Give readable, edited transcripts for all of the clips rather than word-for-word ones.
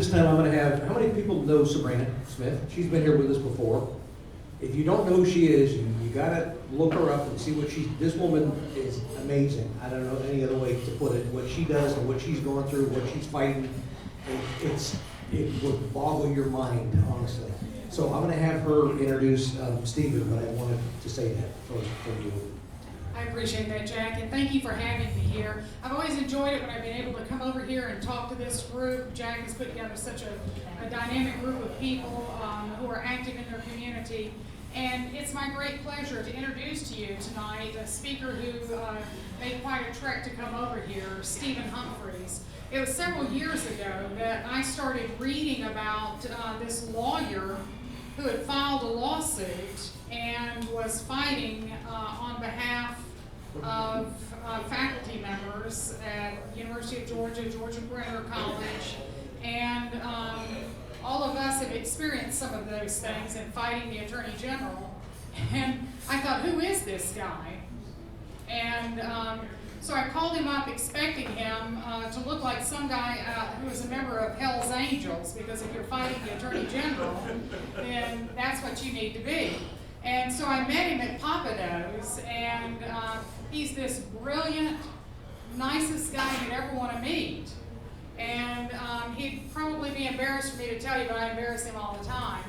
this time I'm gonna have, how many people know Sabrina Smith? She's been here with us before. If you don't know who she is, you gotta look her up and see what this woman is amazing. I don't know any other way to put it. What she does and what she's going through, what she's fighting, it would boggle your mind, honestly. So I'm gonna have her introduce Stephen, but I wanted to say that first for you. I appreciate that, Jack, and thank you for having me here. I've always enjoyed it when I've been able to come over here and talk to this group. Jack has put together such a dynamic group of people who are active in their community. And it's my great pleasure to introduce to you tonight a speaker who made quite a trek to come over here, Stephen Humphreys. It was several years ago that I started reading about this lawyer who had filed a lawsuit and was fighting on behalf of faculty members at University of Georgia, Georgia Brenner College, and all of us have experienced some of those things in fighting the Attorney General. And I thought, who is this guy? And so I called him up expecting him to look like some guy who was a member of Hell's Angels, because if you're fighting the Attorney General, then that's what you need to be. And so I met him at Papado's, and he's this brilliant, nicest guy you'd ever want to meet. And he'd probably be embarrassed for me to tell you, but I embarrass him all the time.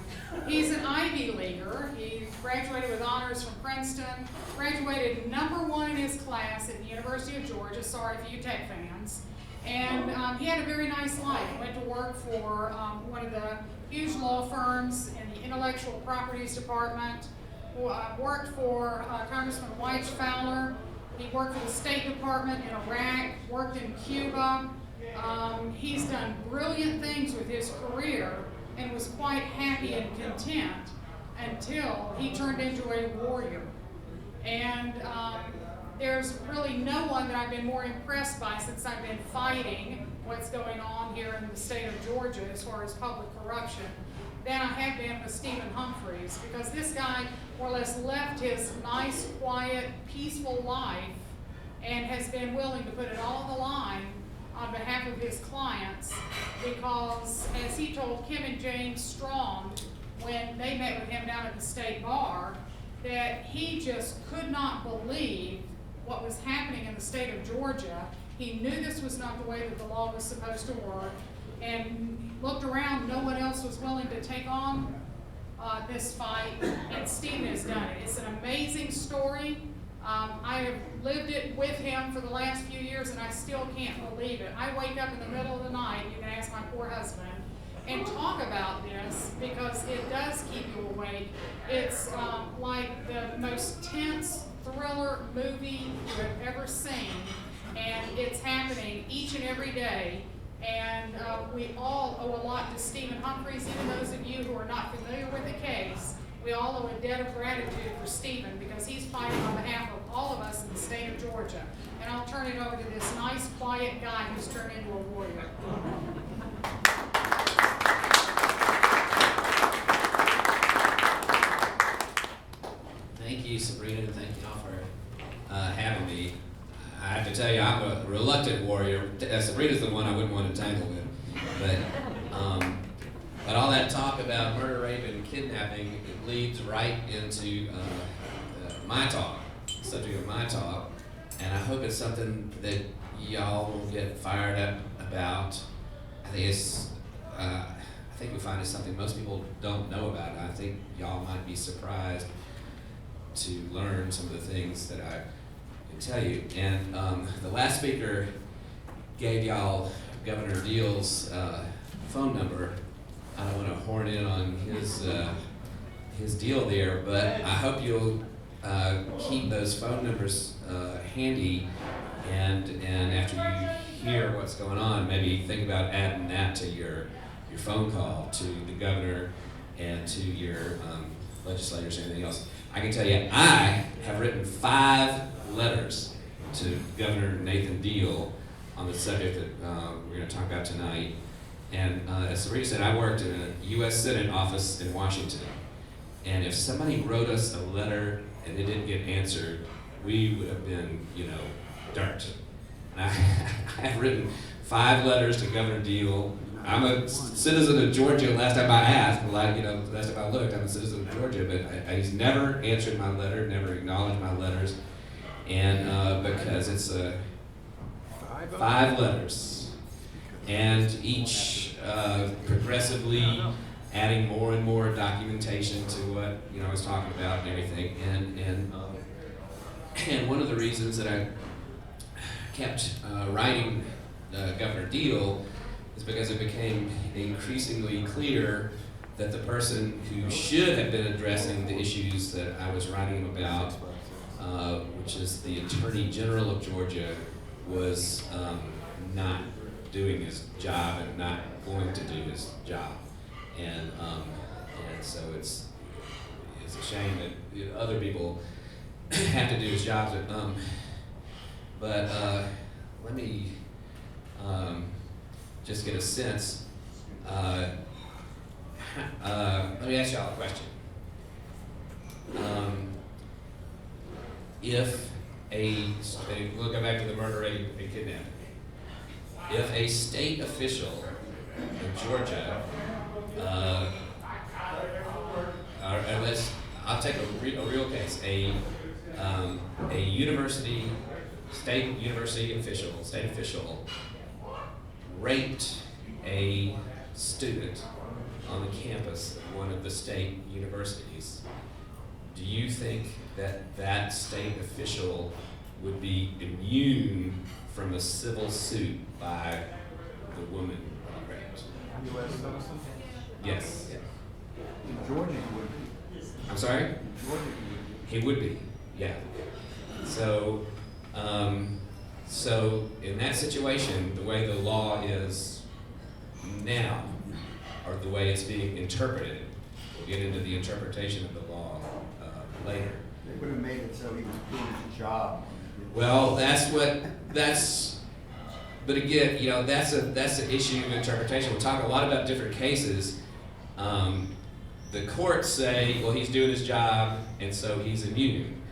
He's an Ivy Leaguer. He graduated with honors from Princeton, graduated #1 in his class at the University of Georgia. Sorry for you Tech fans. And he had a very nice life. Went to work for one of the huge law firms in the Intellectual Properties Department. Worked for Congressman Wyche Fowler. He worked for the State Department in Iraq, worked in Cuba. He's done brilliant things with his career and was quite happy and content until he turned into a warrior. And there's really no one that I've been more impressed by since I've been fighting what's going on here in the state of Georgia as far as public corruption than I have been with Stephen Humphreys, because this guy more or less left his nice, quiet, peaceful life and has been willing to put it all on the line on behalf of his clients, because as he told Kim and James Strong when they met with him down at the state bar, that he just could not believe what was happening in the state of Georgia. He knew this was not the way that the law was supposed to work, and looked around, no one else was willing to take on this fight, and Stephen has done it. It's an amazing story. I have lived it with him for the last few years, and I still can't believe it. I wake up in the middle of the night, you can ask my poor husband, and talk about this because it does keep you awake. It's like the most tense thriller movie you have ever seen, and it's happening each and every day. And we all owe a lot to Stephen Humphreys. Even those of you who are not familiar with the case, we all owe a debt of gratitude for Stephen, because he's fighting on behalf of all of us in the state of Georgia. And I'll turn it over to this nice, quiet guy who's turned into a warrior. Thank you, Sabrina, and thank you all for having me. I have to tell you, I'm a reluctant warrior. Sabrina's the one I wouldn't want to tangle with. But all that talk about murder, rape, and kidnapping, it leads right into my talk, the subject of my talk. And I hope it's something that y'all will get fired up about. I think you'll find it's something most people don't know about. And I think y'all might be surprised to learn some of the things that I can tell you. And the last speaker gave y'all Governor Deal's phone number. I don't want to horn in on his deal there, but I hope you'll keep those phone numbers handy, and after you hear what's going on, maybe think about adding that to your phone call to the governor and to your legislators and everything else. I can tell you, I have written 5 letters to Governor Nathan Deal on the subject that we're going to talk about tonight. And as Sabrina said, I worked in a U.S. Senate office in Washington. And if somebody wrote us a letter and it didn't get answered, we would have been, dirt. And I have written 5 letters to Governor Deal. I'm a citizen of Georgia. Last time I asked, last time I looked, I'm a citizen of Georgia, but he's never answered my letter, never acknowledged my letters, and because it's 5 letters, and each progressively adding more and more documentation to what I was talking about and everything, and one of the reasons that I kept writing Governor Deal is because it became increasingly clear that the person who should have been addressing the issues that I was writing him about, which is the Attorney General of Georgia, was not doing his job and not going to do his job, and so it's a shame that other people have to do his jobs. But let me just get a sense. Let me ask y'all a question. We'll go back to the murder, rape, and kidnapping. If a state official in Georgia, I'll take a real case, a state university official, state official, raped a student on the campus of one of the state universities, do you think that state official would be immune from a civil suit by the woman raped? U.S. citizen? Yes. In Georgia, he would be. I'm sorry? In Georgia, He would be, yeah. So, so in that situation, the way the law is now, or the way it's being interpreted, we'll get into the interpretation of the law later. They would have made it so he was doing his job. Well, but again, that's an issue of interpretation. We'll talk a lot about different cases. The courts say, well, he's doing his job, and so he's immune.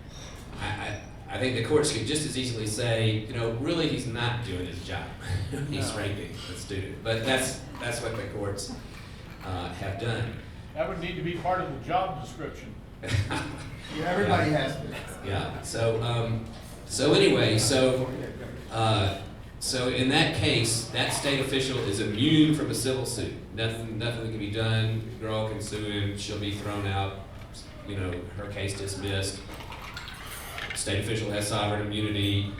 I think the courts could just as easily say, really he's not doing his job. He's raping the student. But that's what the courts have done. That would need to be part of the job description. Yeah, everybody has to. Yeah. So anyway, so in that case, that state official is immune from a civil suit. Nothing can be done. The girl can sue him. She'll be thrown out. Her case dismissed. State official has sovereign immunity.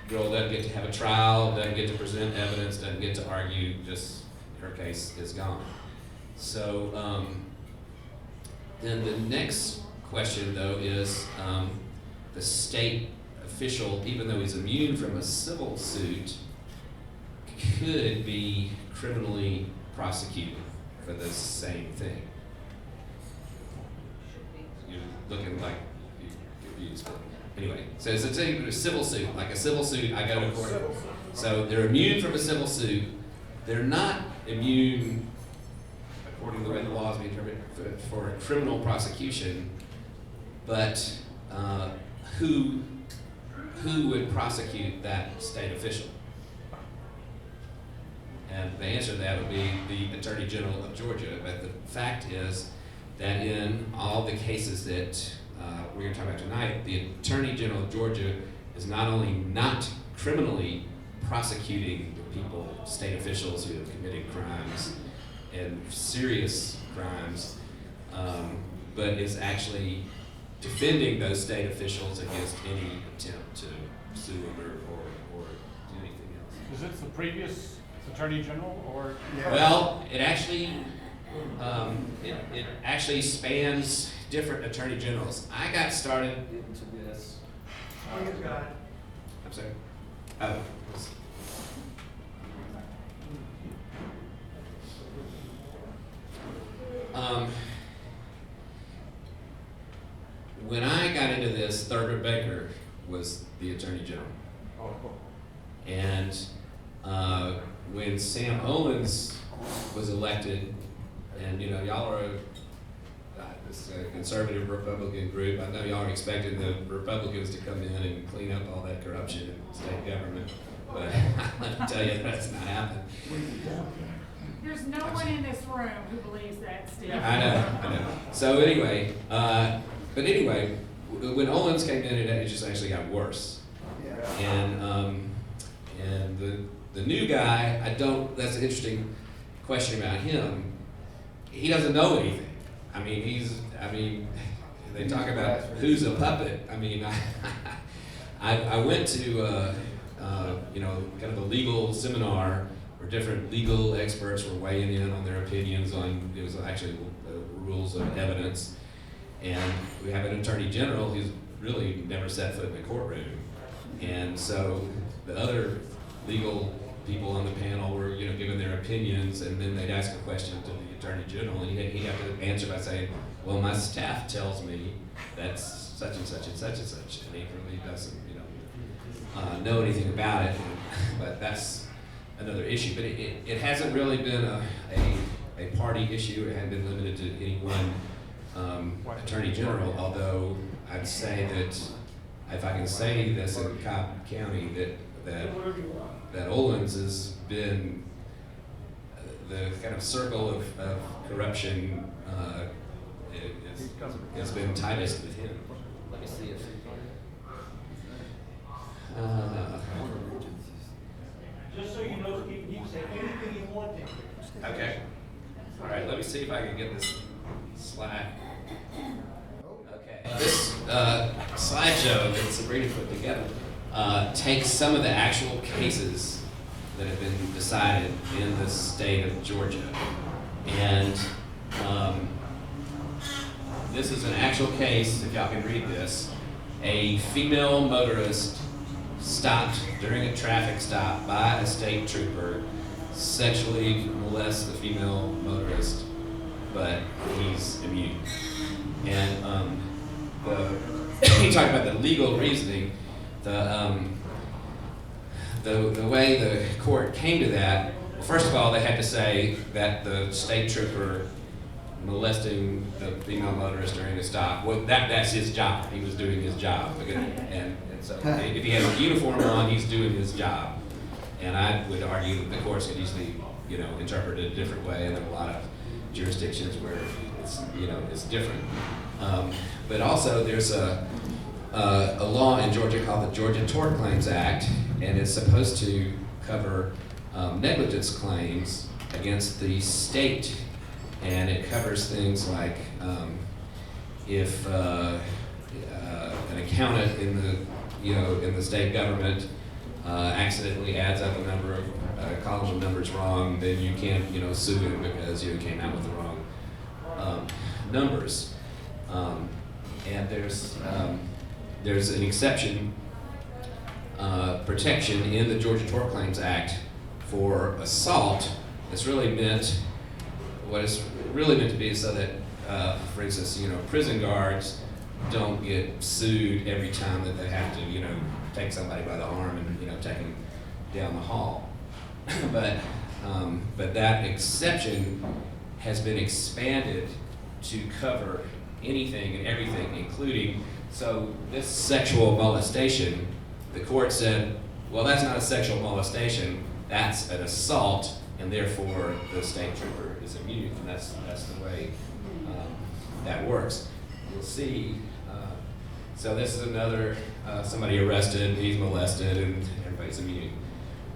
Girl doesn't get to have a trial. Doesn't get to present evidence. Doesn't get to argue. Just her case is gone. So then the next question, though, is the state official, even though he's immune from a civil suit, could be criminally prosecuted for the same thing. You're looking like you're confused. Anyway, so it's a civil suit. Like a civil suit, I go to court. So they're immune from a civil suit. They're not immune, according to the way the law is being interpreted, for a criminal prosecution. But who would prosecute that state official? And the answer to that would be the Attorney General of Georgia. But the fact is that in all the cases that we're going to talk about tonight, the Attorney General of Georgia is not only not criminally prosecuting the people, state officials who have committed crimes and serious crimes, but is actually defending those state officials against any attempt to sue them or do anything else. Is it the previous Attorney General or? Yeah. Well, it actually spans different attorney generals. I got started into this. I'm sorry. Oh. When I got into this, Thurgood Baker was the Attorney General. And when Sam Owens was elected, and y'all are this conservative Republican group, I know y'all are expecting the Republicans to come in and clean up all that corruption in state government, but let me tell you, that's not happening. There's no one in this room who believes that, Steve. I know. So anyway, but anyway, when Owens came in, it just actually got worse. Yeah. And the new guy, that's an interesting question about him. He doesn't know anything. I mean, they talk about who's a puppet. I mean, I went to, kind of a legal seminar where different legal experts were weighing in on their opinions on, it was actually rules of evidence. And we have an attorney general who's really never set foot in a courtroom. And so the other legal people on the panel were, giving their opinions, and then they'd ask a question to the attorney general, and he'd have to answer by saying, well, my staff tells me that's such and such and such and such, and he really doesn't, know anything about it. But that's another issue. But it hasn't really been a party issue. It hasn't been limited to any one attorney general, although I'd say that, if I can say this in Cobb County, that Owens has been the kind of circle of corruption has been tightest with him. Let me see if Just so you know, you can say anything you want to. okay. All right, let me see if I can get this slide. Okay. This slideshow that Sabrina put together takes some of the actual cases that have been decided in the state of Georgia. And this is an actual case, if y'all can read this. A female motorist stopped during a traffic stop by a state trooper, sexually molests the female motorist, but he's immune. And he talked about the legal reasoning. The way the court came to that, well, first of all, they had to say that the state trooper molesting the female motorist during a stop, well, that's his job. He was doing his job. And so if he has a uniform on, he's doing his job. And I would argue that the courts could easily, interpret it a different way, and there are a lot of jurisdictions where it's different. But also there's a law in Georgia called the Georgia Tort Claims Act, and it's supposed to cover negligence claims against the state, and it covers things like if an accountant in the state government accidentally adds up a number of column of numbers wrong, then you can't sue him because you came out with the wrong numbers. And there's an exception protection in the Georgia Tort Claims Act for assault. It's really meant, what it's really meant to be is so that, for instance, prison guards don't get sued every time that they have to, take somebody by the arm and, take them down the hall. But that exception has been expanded to cover anything and everything, including, so this sexual molestation, the court said, well, that's not a sexual molestation, that's an assault, and therefore the state trooper is immune, and that's the way that works. You'll see, so this is another, somebody arrested, he's molested, and everybody's immune.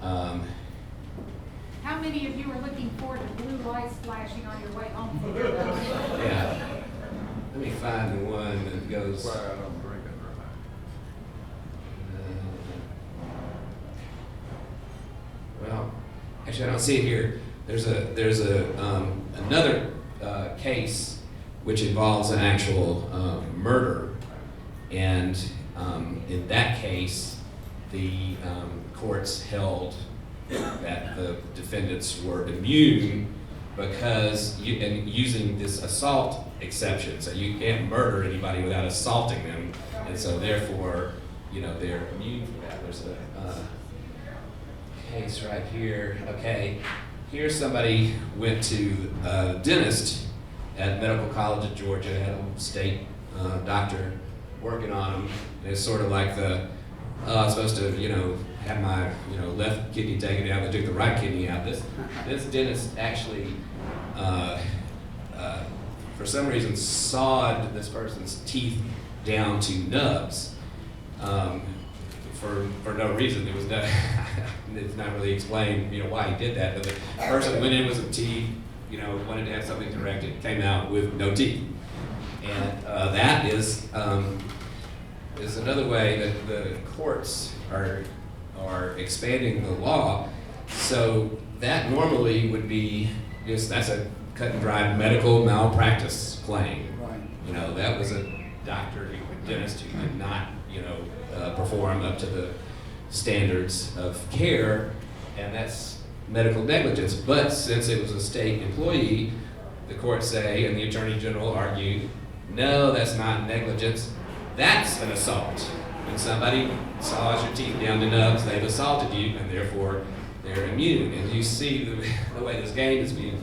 How many of you are looking forward to blue lights flashing on your way home from your Yeah. Let me find the one that goes. Well, actually, I don't see it here. There's another case which involves an actual murder, and in that case, the courts held that the defendants were immune because using this assault exception, so you can't murder anybody without assaulting them, and so therefore, they're immune from that. There's a case right here. Okay, here somebody went to a dentist at Medical College of Georgia, had a state doctor working on him. And it's sort of like I'm supposed to, had my left kidney taken out. They took the right kidney out. This dentist actually, for some reason, sawed this person's teeth down to nubs. For no reason. It was no, it's not really explained, why he did that. But the person went in with some teeth, wanted to have something corrected, came out with no teeth, and that is another way that the courts are expanding the law. So that normally would be that's a cut and dry medical malpractice claim. Right. That was a doctor, a dentist who did not, perform up to the standards of care, and that's medical negligence. But since it was a state employee, the courts say, and the Attorney General argued, no, that's not negligence, that's an assault. When somebody saws your teeth down to nubs, they've assaulted you, and therefore they're immune. And you see the way this game is being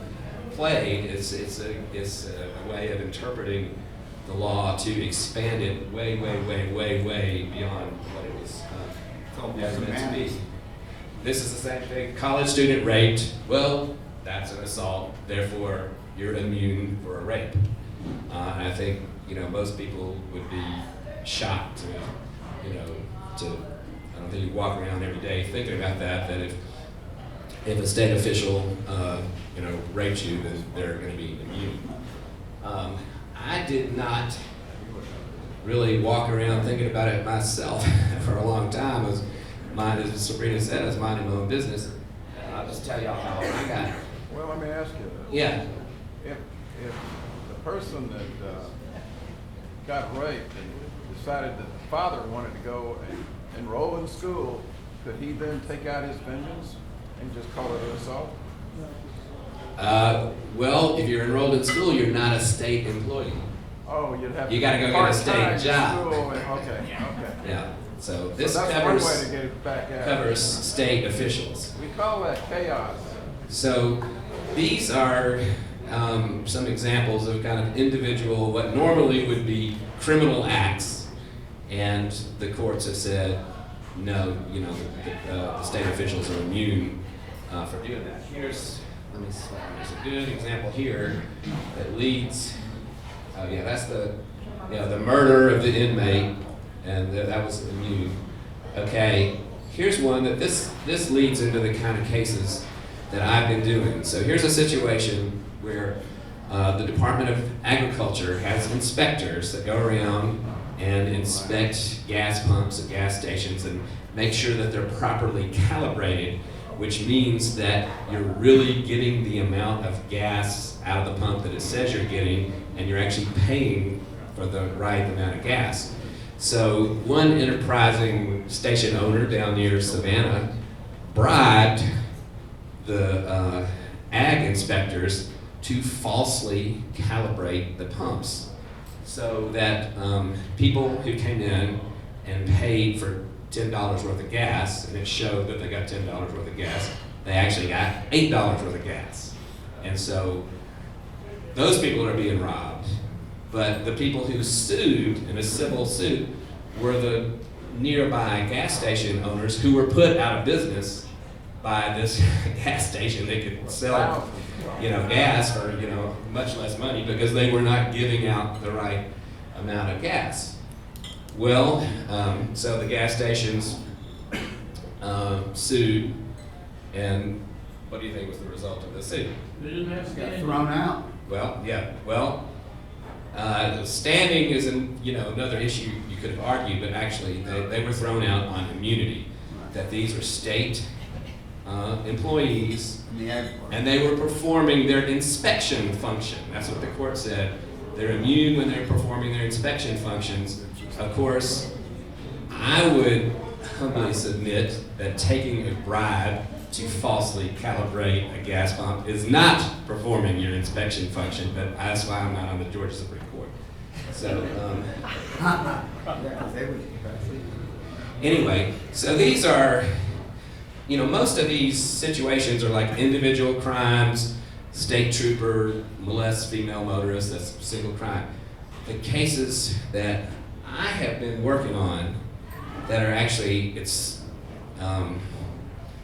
played, it's a way of interpreting the law to expand it way beyond what it was ever meant to be. This is the same thing. College student raped. Well, that's an assault. Therefore, you're immune for a rape. And I think most people would be shocked to I don't think you walk around every day thinking about that if a state official rapes you, then they're going to be immune. I did not really walk around thinking about it myself for a long time. As Sabrina said, I was minding my own business. I'll just tell y'all how I got it. Well, let me ask you. Yeah. If the person that got raped and decided that the father wanted to go and enroll in school, could he then take out his vengeance and just call it an assault? Well, if you're enrolled in school, you're not a state employee. Oh, you'd have You gotta go get a state part-time job. school okay. Yeah. So So this that's one way to covers get it back out. covers state officials. We call that chaos. So these are some examples of kind of individual, what normally would be criminal acts, and the courts have said, no, the state officials are immune for doing that. There's a good example here that leads, that's the murder of the inmate, and that was immune. Okay, here's one that this leads into the kind of cases that I've been doing. So here's a situation where the Department of Agriculture has inspectors that go around and inspect gas pumps at gas stations and make sure that they're properly calibrated, which means that you're really getting the amount of gas out of the pump that it says you're getting, and you're actually paying for the right amount of gas. So one enterprising station owner down near Savannah bribed the ag inspectors to falsely calibrate the pumps so that people who came in and paid for $10 worth of gas, and it showed that they got $10 worth of gas, they actually got $8 worth of gas. And so those people are being robbed. But the people who sued in a civil suit were the nearby gas station owners who were put out of business by this gas station. They could sell, gas for, much less money because they were not giving out the right amount of gas. Well, so the gas stations sued, and what do you think was the result of the suit? They didn't have Got standing. thrown out. Well, yeah. Well, standing is another issue you could have argued, but actually they were thrown out on immunity. That these are state employees, and they were performing their inspection function. That's what the court said. They're immune when they're performing their inspection functions. Of course, I would humbly submit that taking a bribe to falsely calibrate a gas pump is not performing your inspection function, but that's why I'm not on the Georgia Supreme Court. So, anyway, so these are, most of these situations are like individual crimes, state trooper molests female motorist, that's a single crime. The cases that I have been working on that are actually,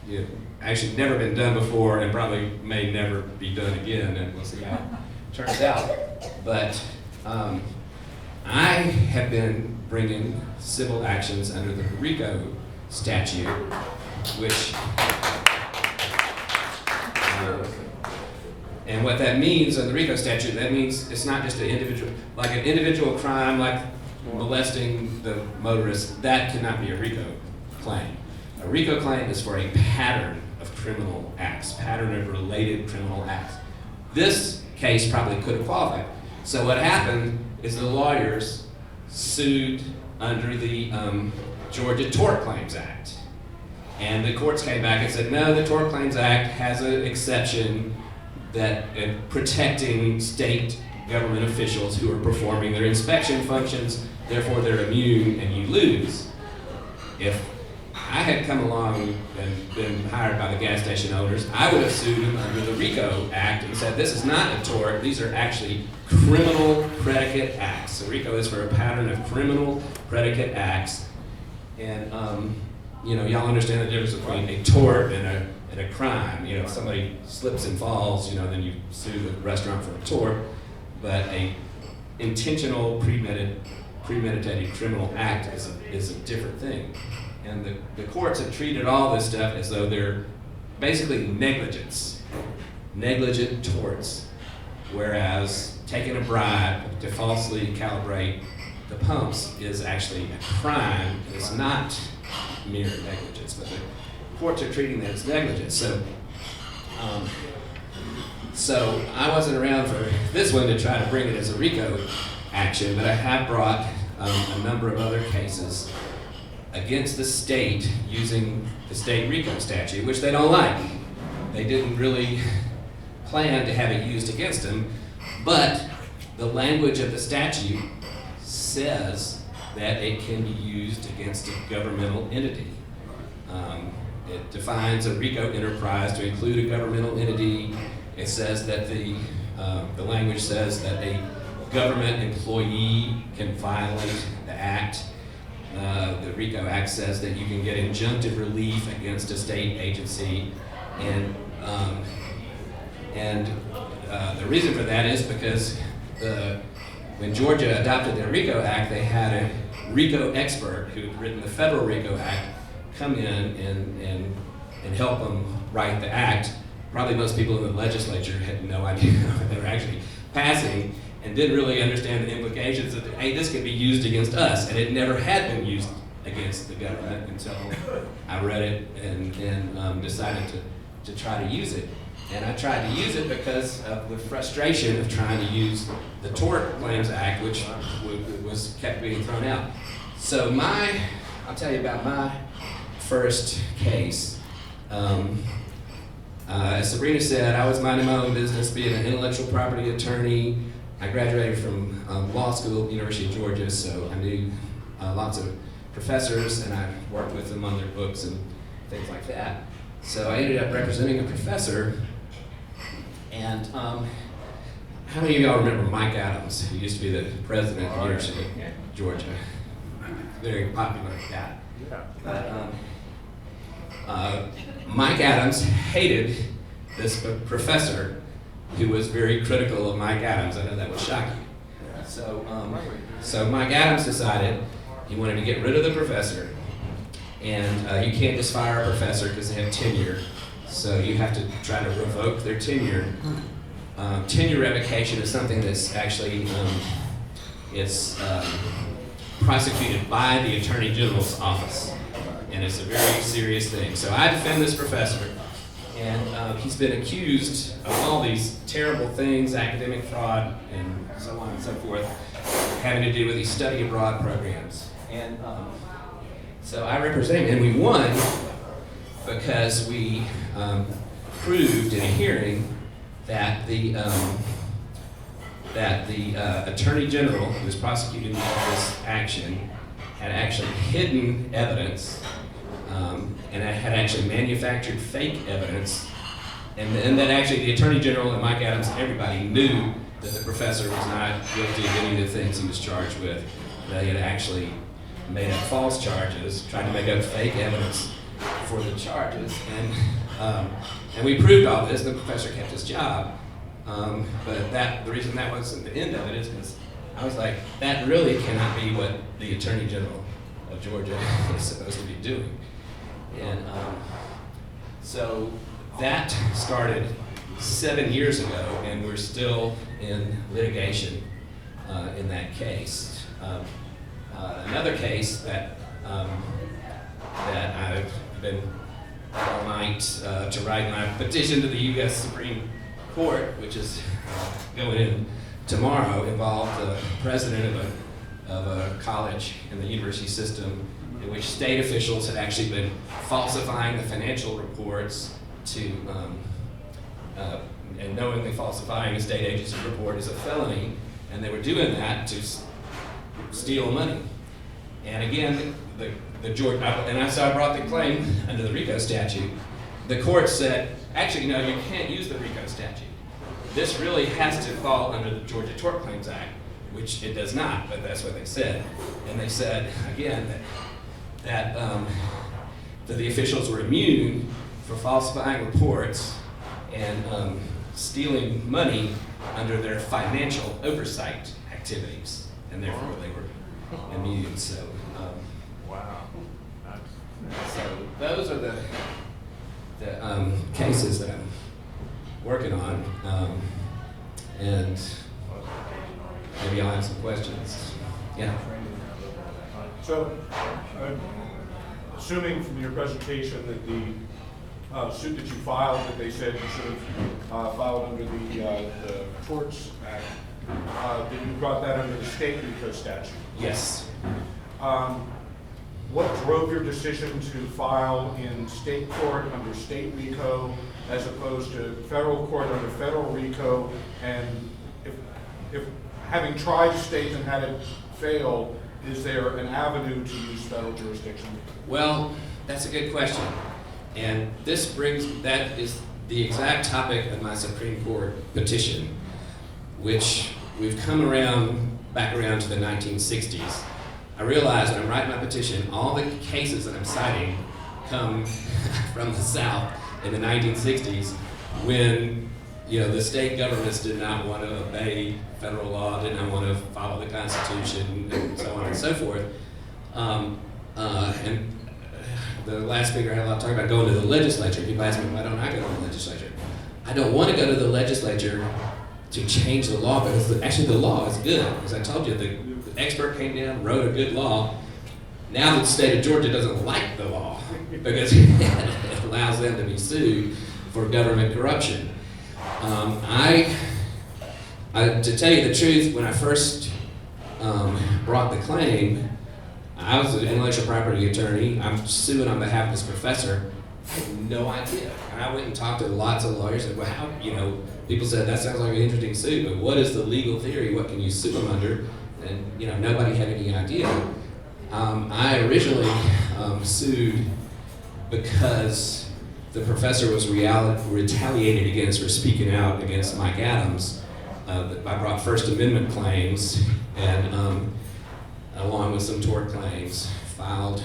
you actually never been done before and probably may never be done again, and we'll see how it turns out. But I have been bringing civil actions under the RICO statute, which and what that means on the RICO statute, that means it's not just an individual crime like molesting the motorist, that cannot be a RICO claim. A RICO claim is for a pattern of criminal acts, pattern of related criminal acts. This case probably could have qualified. So what happened is the lawyers sued under the Georgia Tort Claims Act. And the courts came back and said, no, the Tort Claims Act has an exception that protecting state government officials who are performing their inspection functions, therefore they're immune and you lose. If I had come along and been hired by the gas station owners, I would have sued them under the RICO Act and said, this is not a tort, these are actually criminal predicate acts. So RICO is for a pattern of criminal predicate acts. And y'all understand the difference between a tort and a crime. If somebody slips and falls, then you sue the restaurant for a tort. But a intentional, premeditated criminal act is a different thing. And the courts have treated all this stuff as though they're basically negligent torts. Whereas taking a bribe to falsely calibrate the pumps is actually a crime. It's not mere negligence, but the courts are treating that as negligence. So I wasn't around for this one to try to bring it as a RICO action, but I have brought a number of other cases against the state using the state RICO statute, which they don't like. They didn't really plan to have it used against them, but the language of the statute says that it can be used against a governmental entity. It defines a RICO enterprise to include a governmental entity. It says that the language says that a government employee can violate the act. The RICO Act says that you can get injunctive relief against a state agency, and the reason for that is because when Georgia adopted the RICO Act, they had a RICO expert who had written the federal RICO Act come in and help them write the act. Probably most people in the legislature had no idea what they were actually passing and didn't really understand the implications of, hey, this could be used against us, and it never had been used against the government until I read it and decided to try to use it. And I tried to use it because of the frustration of trying to use the Tort Claims Act, which was kept being thrown out. So I'll tell you about my first case. As Sabrina said, I was minding my own business, being an intellectual property attorney. I graduated from law school at the University of Georgia, so I knew lots of professors, and I worked with them on their books and things like that. So I ended up representing a professor, and how many of y'all remember Mike Adams, who used to be the president of the University of Georgia? Very popular guy. But Mike Adams hated this professor who was very critical of Mike Adams. I know that would shock you. So Mike Adams decided he wanted to get rid of the professor, and you can't just fire a professor because they have tenure, so you have to try to revoke their tenure. Tenure revocation is something that's actually prosecuted by the Attorney General's office, and it's a very serious thing. So I defend this professor, and he's been accused of all these terrible things, academic fraud, and so on and so forth, having to do with these study abroad programs. And so I represent him, and we won because we proved in a hearing that the Attorney General who was prosecuting this action had actually hidden evidence and had actually manufactured fake evidence, and that actually the Attorney General and Mike Adams and everybody knew that the professor was not guilty of any of the things he was charged with. They had actually made up false charges, tried to make up fake evidence for the charges, and we proved all this. The professor kept his job, but the reason that wasn't the end of it is because I was like, that really cannot be what the Attorney General of Georgia is supposed to be doing, and so that started 7 years ago, and we're still in litigation in that case. Another case that I've been all night to write my petition to the U.S. Supreme Court, which is going in tomorrow, involved the president of a college in the university system in which state officials had actually been falsifying the financial reports and knowingly falsifying a state agency report is a felony, and they were doing that to steal money. And again, so I brought the claim under the RICO statute. The court said, actually, no, you can't use the RICO statute. This really has to fall under the Georgia Tort Claims Act, which it does not, but that's what they said. And they said, again, that the officials were immune for falsifying reports and stealing money under their financial oversight activities, and therefore they were immune. So, Wow. so those are the cases that I'm working on, and maybe I'll have some questions. Yeah. So, assuming from your presentation that the suit that you filed, that they said you should have filed under the Torts Act, that you brought that under the state RICO statute. Yes. What drove your decision to file in state court under state RICO as opposed to federal court under federal RICO? And if having tried state and had it fail, is there an avenue to use federal jurisdiction? Well, that's a good question. And that is the exact topic of my Supreme Court petition, which we've come back around to the 1960s. I realize when I'm writing my petition, all the cases that I'm citing come from the South in the 1960s when, the state governments did not want to obey federal law, did not want to follow the Constitution, and so on and so forth. And the last speaker had a lot to talk about going to the legislature. People ask me, why don't I go to the legislature? I don't want to go to the legislature to change the law, because actually the law is good. As I told you, the expert came down, wrote a good law. Now the state of Georgia doesn't like the law because it allows them to be sued for government corruption. To tell you the truth, when I first brought the claim, I was an intellectual property attorney. I'm suing on behalf of this professor. I had no idea. And I went and talked to lots of lawyers and, well, people said, that sounds like an interesting suit, but what is the legal theory? What can you sue them under? And, nobody had any idea. I originally sued because the professor was retaliated against for speaking out against Mike Adams. I brought First Amendment claims and along with some tort claims filed.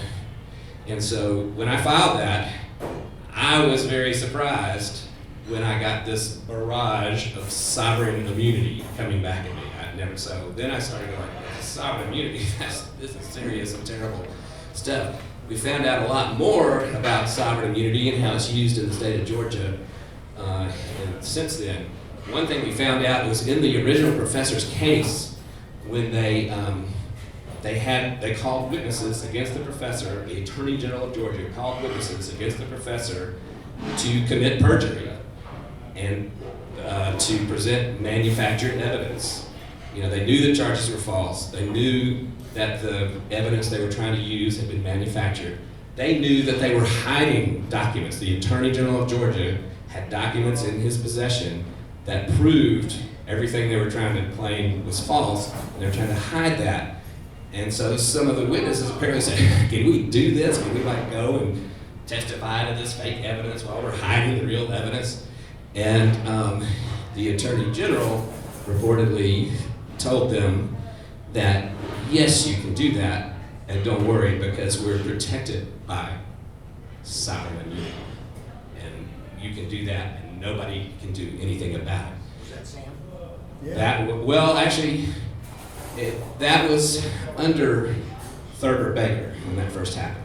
And so when I filed that, I was very surprised when I got this barrage of sovereign immunity coming back at me. So then I started going, sovereign immunity, this is serious and terrible stuff. We found out a lot more about sovereign immunity and how it's used in the state of Georgia. And since then, one thing we found out was in the original professor's case, when they called witnesses against the professor, the Attorney General of Georgia called witnesses against the professor to commit perjury and to present manufactured evidence. They knew the charges were false. They knew that the evidence they were trying to use had been manufactured. They knew that they were hiding documents. The Attorney General of Georgia had documents in his possession that proved everything they were trying to claim was false, and they were trying to hide that. And so some of the witnesses apparently said, can we do this? Can we go and testify to this fake evidence while we're hiding the real evidence? And the Attorney General reportedly told them that, yes, you can do that, and don't worry, because we're protected by sovereign immunity. And you can do that and nobody can do anything about it. Was that Sam? Well, actually, that was under Thurber Baker when that first happened.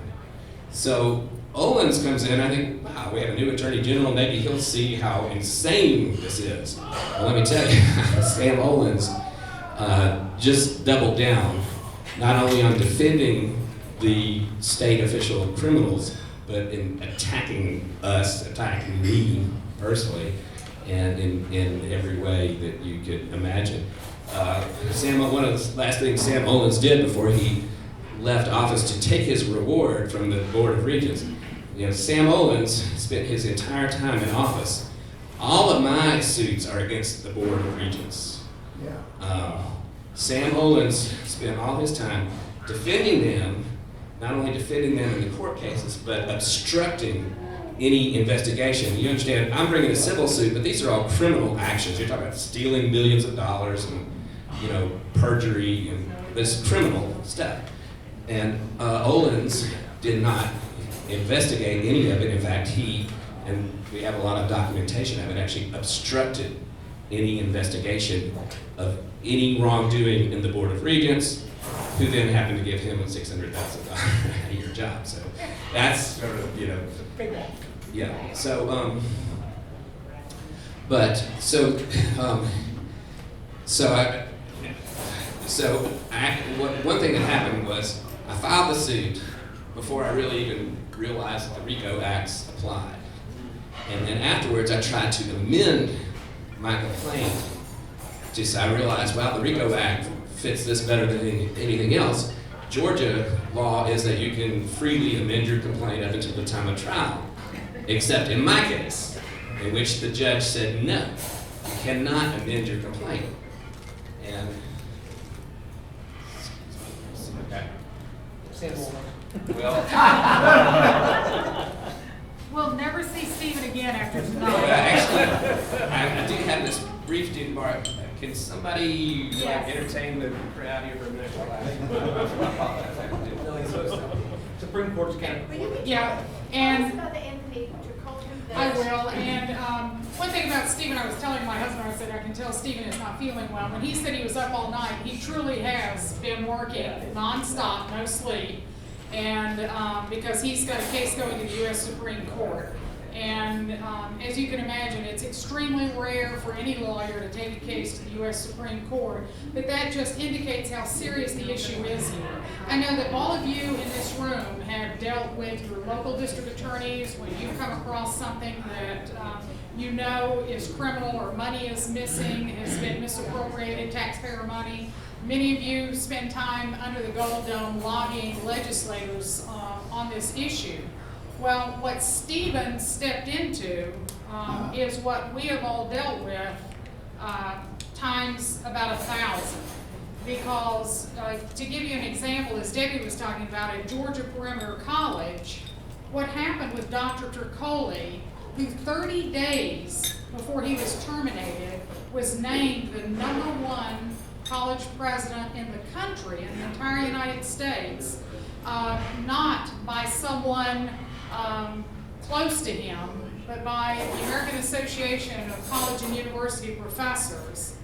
So Owens comes in, I think, wow, we have a new attorney general, maybe he'll see how insane this is. Well, let me tell you, Sam Owens just doubled down, not only on defending the state official criminals, but in attacking us, attacking me personally, and in every way that you could imagine. One of the last things Sam Owens did before he left office to take his reward from the Board of Regents, Sam Owens spent his entire time in office. All of my suits are against the Board of Regents. Sam Owens spent all his time defending them, not only defending them in the court cases, but obstructing any investigation. You understand, I'm bringing a civil suit, but these are all criminal actions. You're talking about stealing millions of dollars and, perjury and this criminal stuff. And Owens did not investigate any of it. In fact, and we have a lot of documentation of it, actually obstructed any investigation of any wrongdoing in the Board of Regents, who then happened to give him a $600,000 a year job. So that's, yeah. So, one thing that happened was I filed the suit before I really even realized that the RICO Acts applied. And then afterwards I tried to amend my complaint. I realized, wow, the RICO Act fits this better than anything else. Georgia law is that you can freely amend your complaint up until the time of trial, except in my case, in which the judge said, no, you cannot amend your complaint. And Sam Owens. well, We'll never see Stephen again after tonight. actually, I do have this brief student bar. Can somebody Yes. entertain the crowd here for a minute? No, he's supposed to. Supreme Court's kind of. Yeah, Tell us and about the Anthony Tricoli. I will. And one thing about Stephen, I was telling my husband, I said, I can tell Stephen is not feeling well. When he said he was up all night, he truly has been working nonstop, no sleep. And because he's got a case going to the U.S. Supreme Court. And as you can imagine, it's extremely rare for any lawyer to take a case to the U.S. Supreme Court, but that just indicates how serious the issue is here. I know that all of you in this room have dealt with your local district attorneys when you come across something that is criminal or money is missing, has been misappropriated, taxpayer money. Many of you spend time under the Gold Dome lobbying legislators on this issue. Well, what Stephen stepped into is what we have all dealt with times about 1,000. Because to give you an example, as Debbie was talking about at Georgia Perimeter College, what happened with Dr. Tricoli, who 30 days before he was terminated was named the #1 college president in the country, in the entire United States, not by someone close to him, but by the American Association of College and University Professors,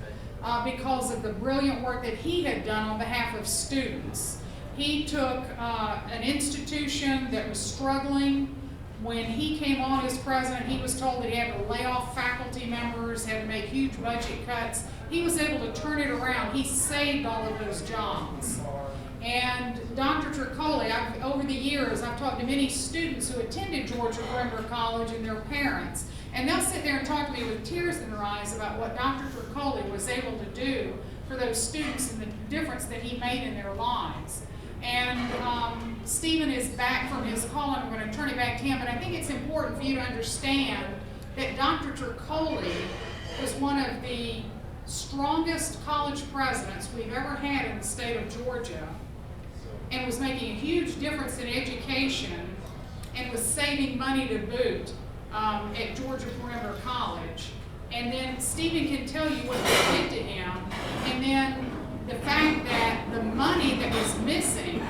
because of the brilliant work that he had done on behalf of students. He took an institution that was struggling. When he came on as president, he was told that he had to lay off faculty members, had to make huge budget cuts. He was able to turn it around. He saved all of those jobs. And Dr. Tricoli, over the years, I've talked to many students who attended Georgia Perimeter College and their parents, and they'll sit there and talk to me with tears in their eyes about what Dr. Tricoli was able to do for those students and the difference that he made in their lives. And Stephen is back from his call, and I'm going to turn it back to him, but I think it's important for you to understand that Dr. Tricoli was one of the strongest college presidents we've ever had in the state of Georgia, and was making a huge difference in education, and was saving money to boot at Georgia Perimeter College. And then Stephen can tell you what they did to him, and then the fact that the money that was missing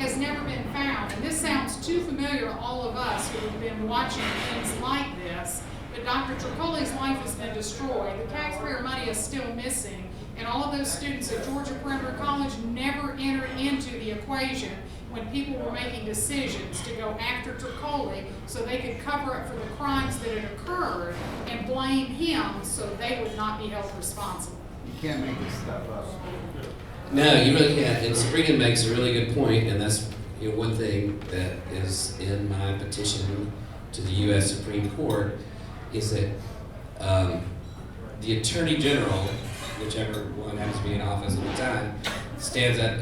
has never been found. And this sounds too familiar to all of us who have been watching things like this. But Dr. Tricoli's life has been destroyed. The taxpayer money is still missing. And all of those students at Georgia Perimeter College never entered into the equation when people were making decisions to go after Tricoli so they could cover up for the crimes that had occurred and blame him so they would not be held responsible. You can't make this stuff up. No, you really can't. And Sabrina makes a really good point, and that's one thing that is in my petition to the U.S. Supreme Court is that the Attorney General, whichever one happens to be in office at the time, stands up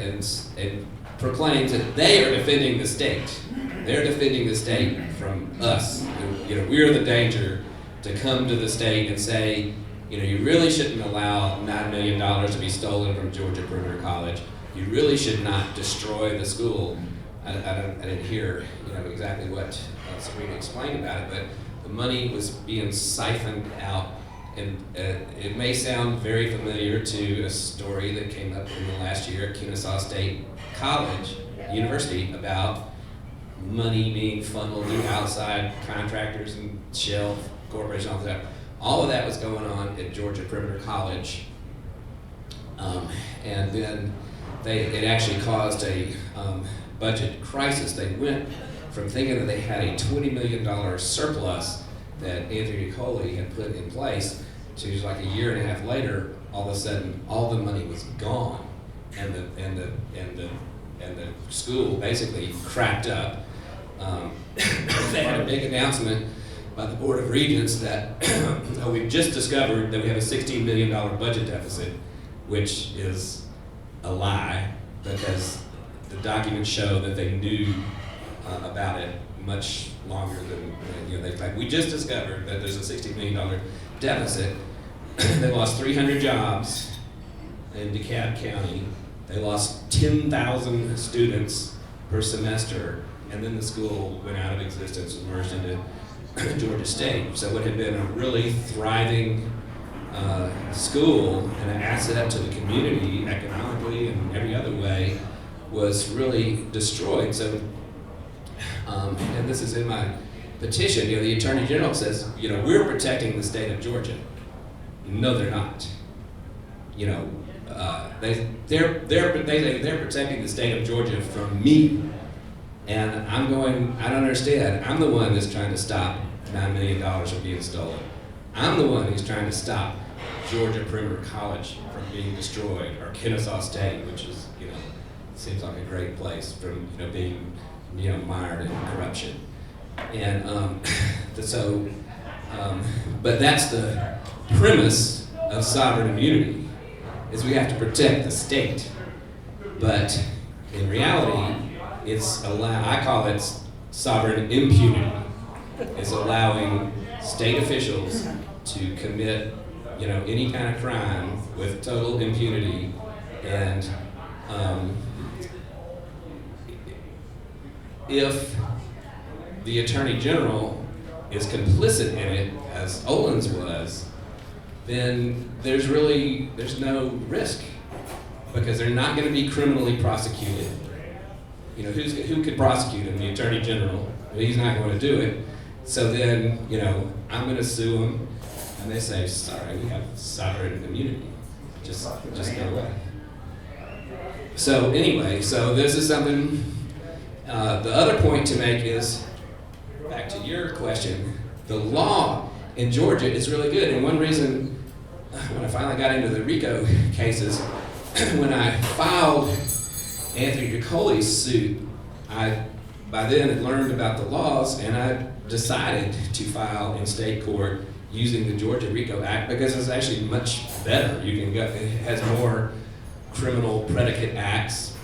and proclaims that they are defending the state. They're defending the state from us. We're the danger to come to the state and say, you really shouldn't allow $9 million to be stolen from Georgia Perimeter College. You really should not destroy the school. I didn't hear exactly what Sabrina explained about it, but the money was being siphoned out. And it may sound very familiar to a story that came up in the last year at Kennesaw State University about money being funneled through outside contractors and Shell Corporation, all that. All of that was going on at Georgia Perimeter College. And then it actually caused a budget crisis. They went from thinking that they had a $20 million surplus that Anthony Tricoli had put in place to like a year and a half later, all of a sudden, all the money was gone, and the school basically cracked up. They had a big announcement by the Board of Regents that we've just discovered that we have a $16 million budget deficit, which is a lie because the documents show that they knew about it much longer than they claim. We just discovered that there's a $60 million deficit. They lost 300 jobs in DeKalb County. They lost 10,000 students per semester, and then the school went out of existence and merged into Georgia State. So what had been a really thriving school and an asset to the community economically and every other way was really destroyed. So, and this is in my petition, the Attorney General says, we're protecting the state of Georgia. No, they're not. They're protecting the state of Georgia from me. And I'm going, I don't understand. I'm the one that's trying to stop $9 million from being stolen. I'm the one who's trying to stop Georgia Perimeter College from being destroyed, or Kennesaw State, which is, seems like a great place from, being, mired in corruption. And but that's the premise of sovereign immunity, is we have to protect the state. But in reality, I call it sovereign impunity. It's allowing state officials to commit, any kind of crime with total impunity, and if the Attorney General is complicit in it, as Olens was, then there's no risk, because they're not going to be criminally prosecuted. Who could prosecute him? The Attorney General. Well, he's not going to do it. So then, I'm going to sue him, and they say, sorry, we have sovereign immunity. Just go away. So anyway, this is something. The other point to make is, back to your question, the law in Georgia is really good. And one reason, when I finally got into the RICO cases, when I filed Anthony Tricoli's suit, I by then had learned about the laws, and I decided to file in state court using the Georgia RICO Act because it's actually much better. It has more criminal predicate acts.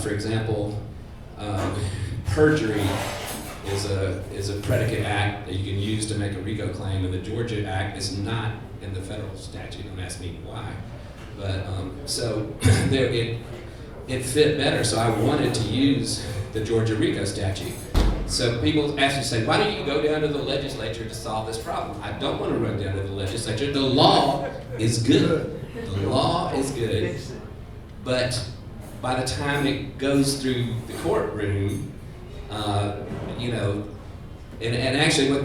For example, perjury is a predicate act that you can use to make a RICO claim, and the Georgia Act is not in the federal statute. Don't ask me why, but so it fit better. So I wanted to use the Georgia RICO statute. So people actually say, why don't you go down to the legislature to solve this problem? I don't want to run down to the legislature. The law is good. The law is good, but by the time it goes through the courtroom, you know, and actually what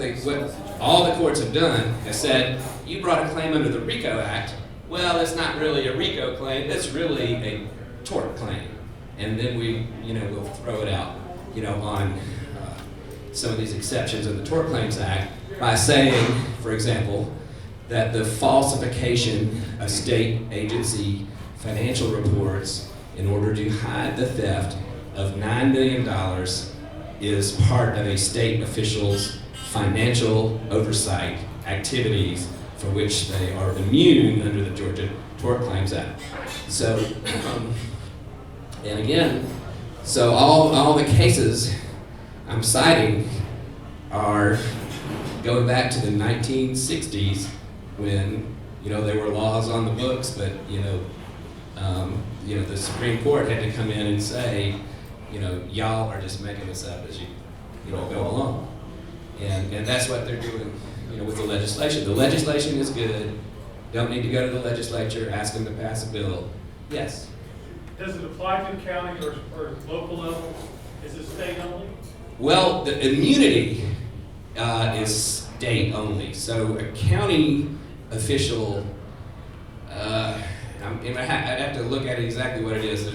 all the courts have done is said, you brought a claim under the RICO Act. Well, it's not really a RICO claim, it's really a tort claim. And then we'll throw it out, on some of these exceptions of the Tort Claims Act by saying, for example, that the falsification of state agency financial reports in order to hide the theft of $9 million is part of a state official's financial oversight activities for which they are immune under the Georgia Tort Claims Act. So, and again, so all the cases I'm citing are going back to the 1960s when, there were laws on the books, but, the Supreme Court had to come in and say, y'all are just making this up as you go along. And that's what they're doing, with the legislation. The legislation is good. Don't need to go to the legislature, ask them to pass a bill. Yes? Does it apply to the county or local level? Is it state only? Well, the immunity is state only. So a county official, I'd have to look at exactly what it is.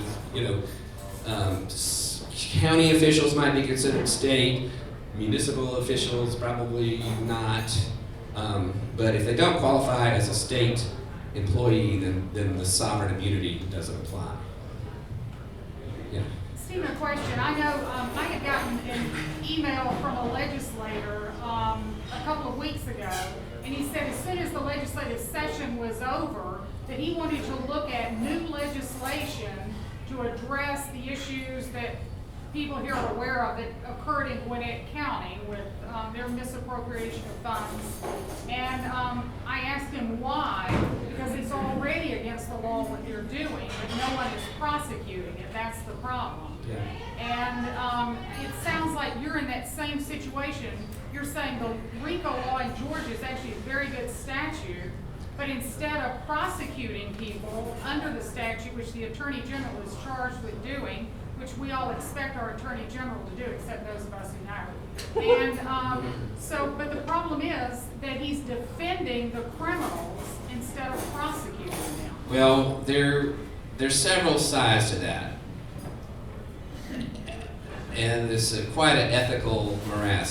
County officials might be considered state, municipal officials probably not. But if they don't qualify as a state employee, then the sovereign immunity doesn't apply. Yeah. Stephen, a question. I know I had gotten an email from a legislator a couple of weeks ago, and he said as soon as the legislative session was over, that he wanted to look at new legislation to address the issues that people here are aware of that occurred in Gwinnett County with their misappropriation of funds. And I asked him why, because it's already against the law what they're doing, but no one is prosecuting it. That's the problem. Yeah. And it sounds like you're in that same situation. You're saying the RICO law in Georgia is actually a very good statute, but instead of prosecuting people under the statute, which the Attorney General is charged with doing, which we all expect our Attorney General to do, except those of us who know. And but the problem is that he's defending the criminals instead of prosecuting them. Well, there's several sides to that. And it's quite an ethical morass.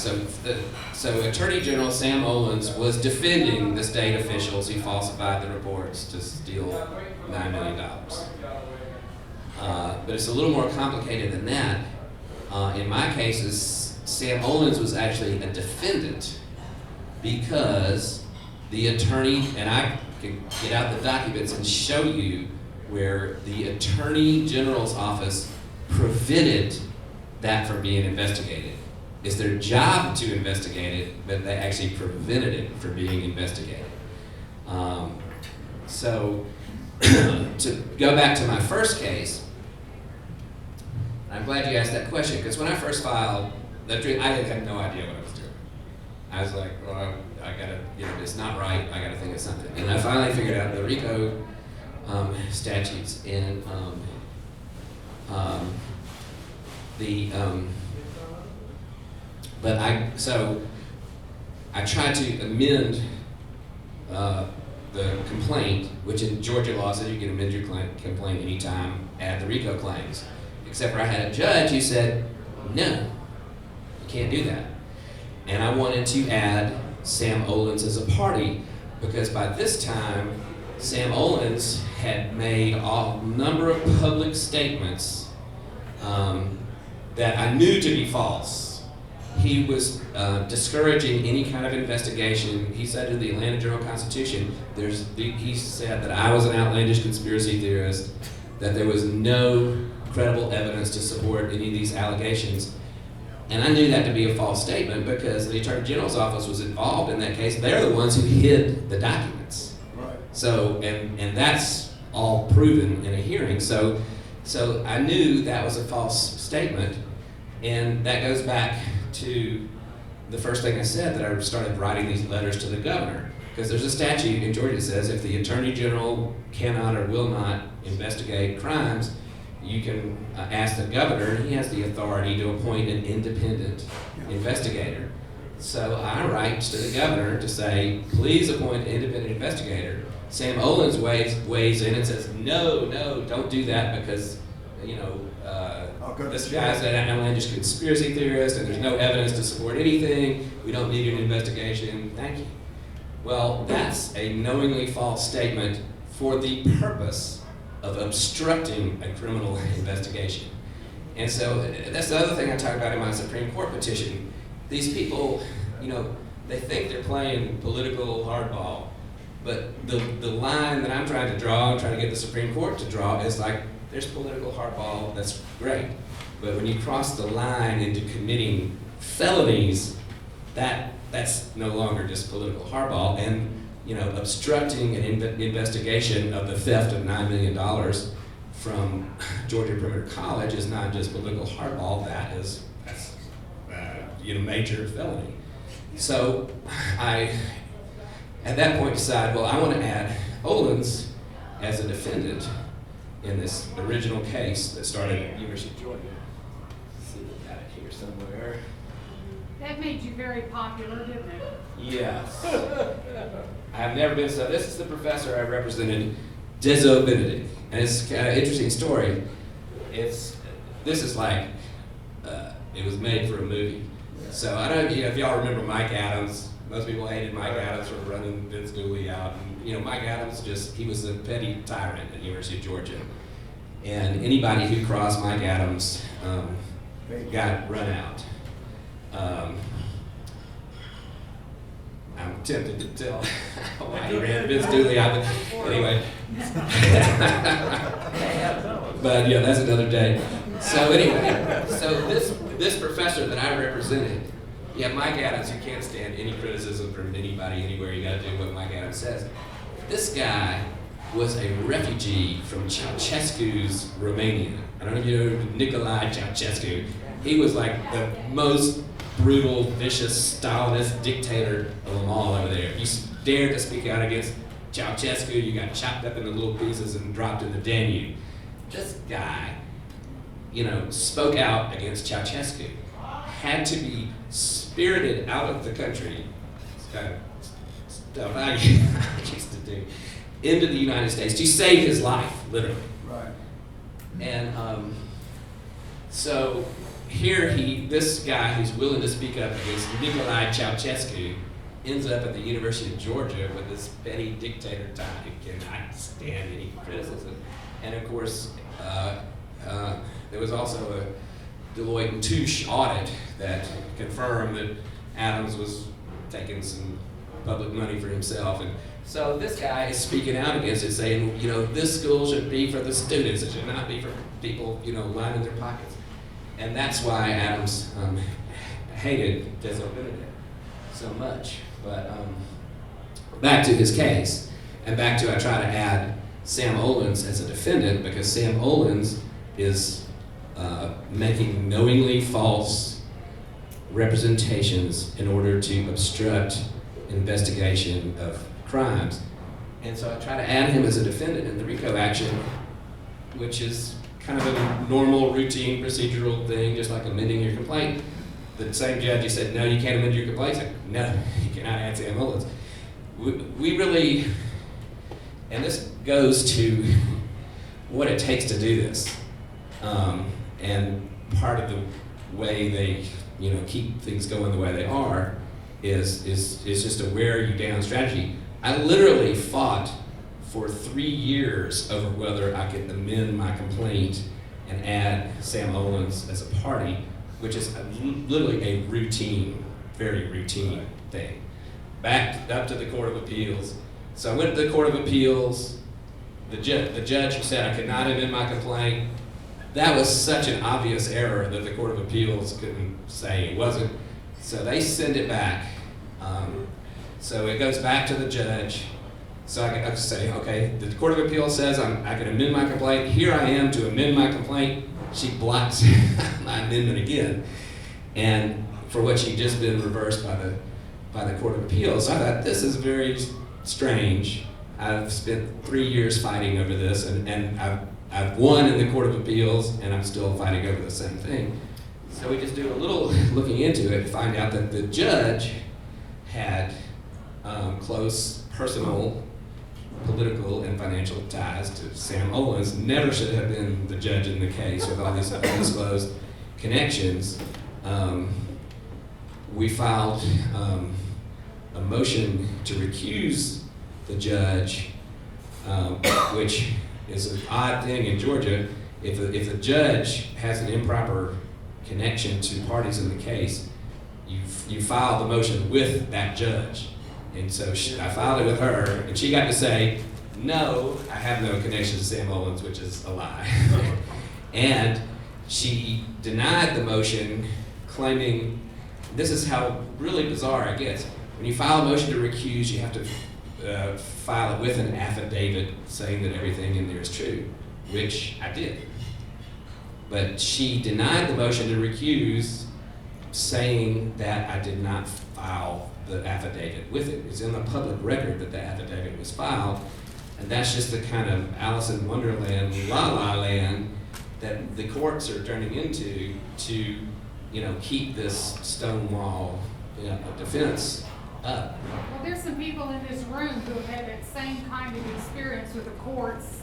So Attorney General Sam Olens was defending the state officials who falsified the reports to steal $9 million. But it's a little more complicated than that. In my cases, Sam Olens was actually a defendant because the attorney, and I can get out the documents and show you where the Attorney General's office prevented that from being investigated. It's their job to investigate it, but they actually prevented it from being investigated. So to go back to my first case, I'm glad you asked that question, because when I first filed, I had no idea what I was doing. I was like, well, I gotta, it's not right, I gotta think of something. And I finally figured out the RICO statutes and but I tried to amend the complaint, which in Georgia law says you can amend your complaint anytime, add the RICO claims. Except for I had a judge who said, no, you can't do that. And I wanted to add Sam Olens as a party, because by this time, Sam Olens had made a number of public statements that I knew to be false. He was discouraging any kind of investigation. He said in the Atlanta Journal-Constitution, he said that I was an outlandish conspiracy theorist, that there was no credible evidence to support any of these allegations. And I knew that to be a false statement because the Attorney General's office was involved in that case. They're the ones who hid the documents. Right. So, and that's all proven in a hearing. So I knew that was a false statement. And that goes back to the first thing I said, that I started writing these letters to the governor. Because there's a statute in Georgia that says if the Attorney General cannot or will not investigate crimes, you can ask the governor, and he has the authority to appoint an independent investigator. So I write to the governor to say, please appoint an independent investigator. Sam Olens weighs in and says, no, don't do that because, this guy's an outlandish conspiracy theorist and there's no evidence to support anything. We don't need an investigation. Thank you. Well, that's a knowingly false statement for the purpose of obstructing a criminal investigation. And so that's the other thing I talk about in my Supreme Court petition. These people, they think they're playing political hardball, but the line that I'm trying to draw, I'm trying to get the Supreme Court to draw, is like, there's political hardball, that's great. But when you cross the line into committing felonies, that's no longer just political hardball. And obstructing an investigation of the theft of $9 million from Georgia Perimeter College is not just political hardball, that's major felony. So I, at that point, decide, well, I want to add Olens as a defendant in this original case that started at the University of Georgia. Let's see, I got it here somewhere. That made you very popular, didn't it? Yes. I have never been so. This is the professor I represented, Dezo Benedict. And it's kind of an interesting story. This is like, it was made for a movie. So I don't know if y'all remember Mike Adams. Most people hated Mike Adams for running Vince Dooley out. And, Mike Adams he was a petty tyrant at the University of Georgia. And anybody who crossed Mike Adams got run out. I'm tempted to tell why he ran Vince Dooley out. Anyway. But yeah, that's another day. So anyway, this professor that I represented, Mike Adams, you can't stand any criticism from anybody anywhere. You got to do what Mike Adams says. This guy was a refugee from Ceausescu's Romania. I don't know if you know Nicolae Ceausescu. He was like the most brutal, vicious, Stalinist dictator of them all over there. If you dared to speak out against Ceausescu, you got chopped up into little pieces and dropped in the Danube. This guy, spoke out against Ceausescu, had to be spirited out of the country, kind of stuff I used to do, into the United States to save his life, literally. Right. And so here this guy who's willing to speak up against Nicolae Ceausescu ends up at the University of Georgia with this petty dictator type who cannot stand any criticism. And of course, there was also a Deloitte & Touche audit that confirmed that Adams was taking some public money for himself. And so this guy is speaking out against it, saying, this school should be for the students. It should not be for people, lining their pockets. And that's why Adams hated Dezo Benedict so much. But back to his case, and back to I try to add Sam Olens as a defendant, because Sam Olens is making knowingly false representations in order to obstruct investigation of crimes. And so I try to add him as a defendant in the RICO action, which is kind of a normal, routine, procedural thing, just like amending your complaint. The same judge, he said, no, you can't amend your complaint. I said, no, you cannot add Sam Olens. We really, and this goes to what it takes to do this. And part of the way they, keep things going the way they are is just a wear you down strategy. I literally fought for 3 years over whether I could amend my complaint and add Sam Olens as a party, which is literally a routine, very routine thing. Back up to the Court of Appeals. So I went to the Court of Appeals. The judge said I could not amend my complaint. That was such an obvious error that the Court of Appeals couldn't say it wasn't. So they send it back. So it goes back to the judge. So I could say, okay, the Court of Appeals says I can amend my complaint. Here I am to amend my complaint. She blocks my amendment again, and for which she'd just been reversed by the Court of Appeals. So I thought, this is very strange. I've spent 3 years fighting over this, and I've I've won in the Court of Appeals, and I'm still fighting over the same thing. So we just do a little looking into it, find out that the judge had close personal, political, and financial ties to Sam Owens. Never should have been the judge in the case with all these undisclosed connections. We filed a motion to recuse the judge, which is an odd thing in Georgia. If a judge has an improper connection to parties in the case, you file the motion with that judge. And so I filed it with her, and she got to say, no, I have no connection to Sam Owens, which is a lie. And she denied the motion, claiming, this is how really bizarre it gets. When you file a motion to recuse, you have to file it with an affidavit saying that everything in there is true, which I did. But she denied the motion to recuse, saying that I did not file the affidavit with it. It's in the public record that the affidavit was filed, and that's just the kind of Alice in Wonderland, la-la land that the courts are turning into to, keep this stonewall defense up. Well, there's some people in this room who have had that same kind of experience with the courts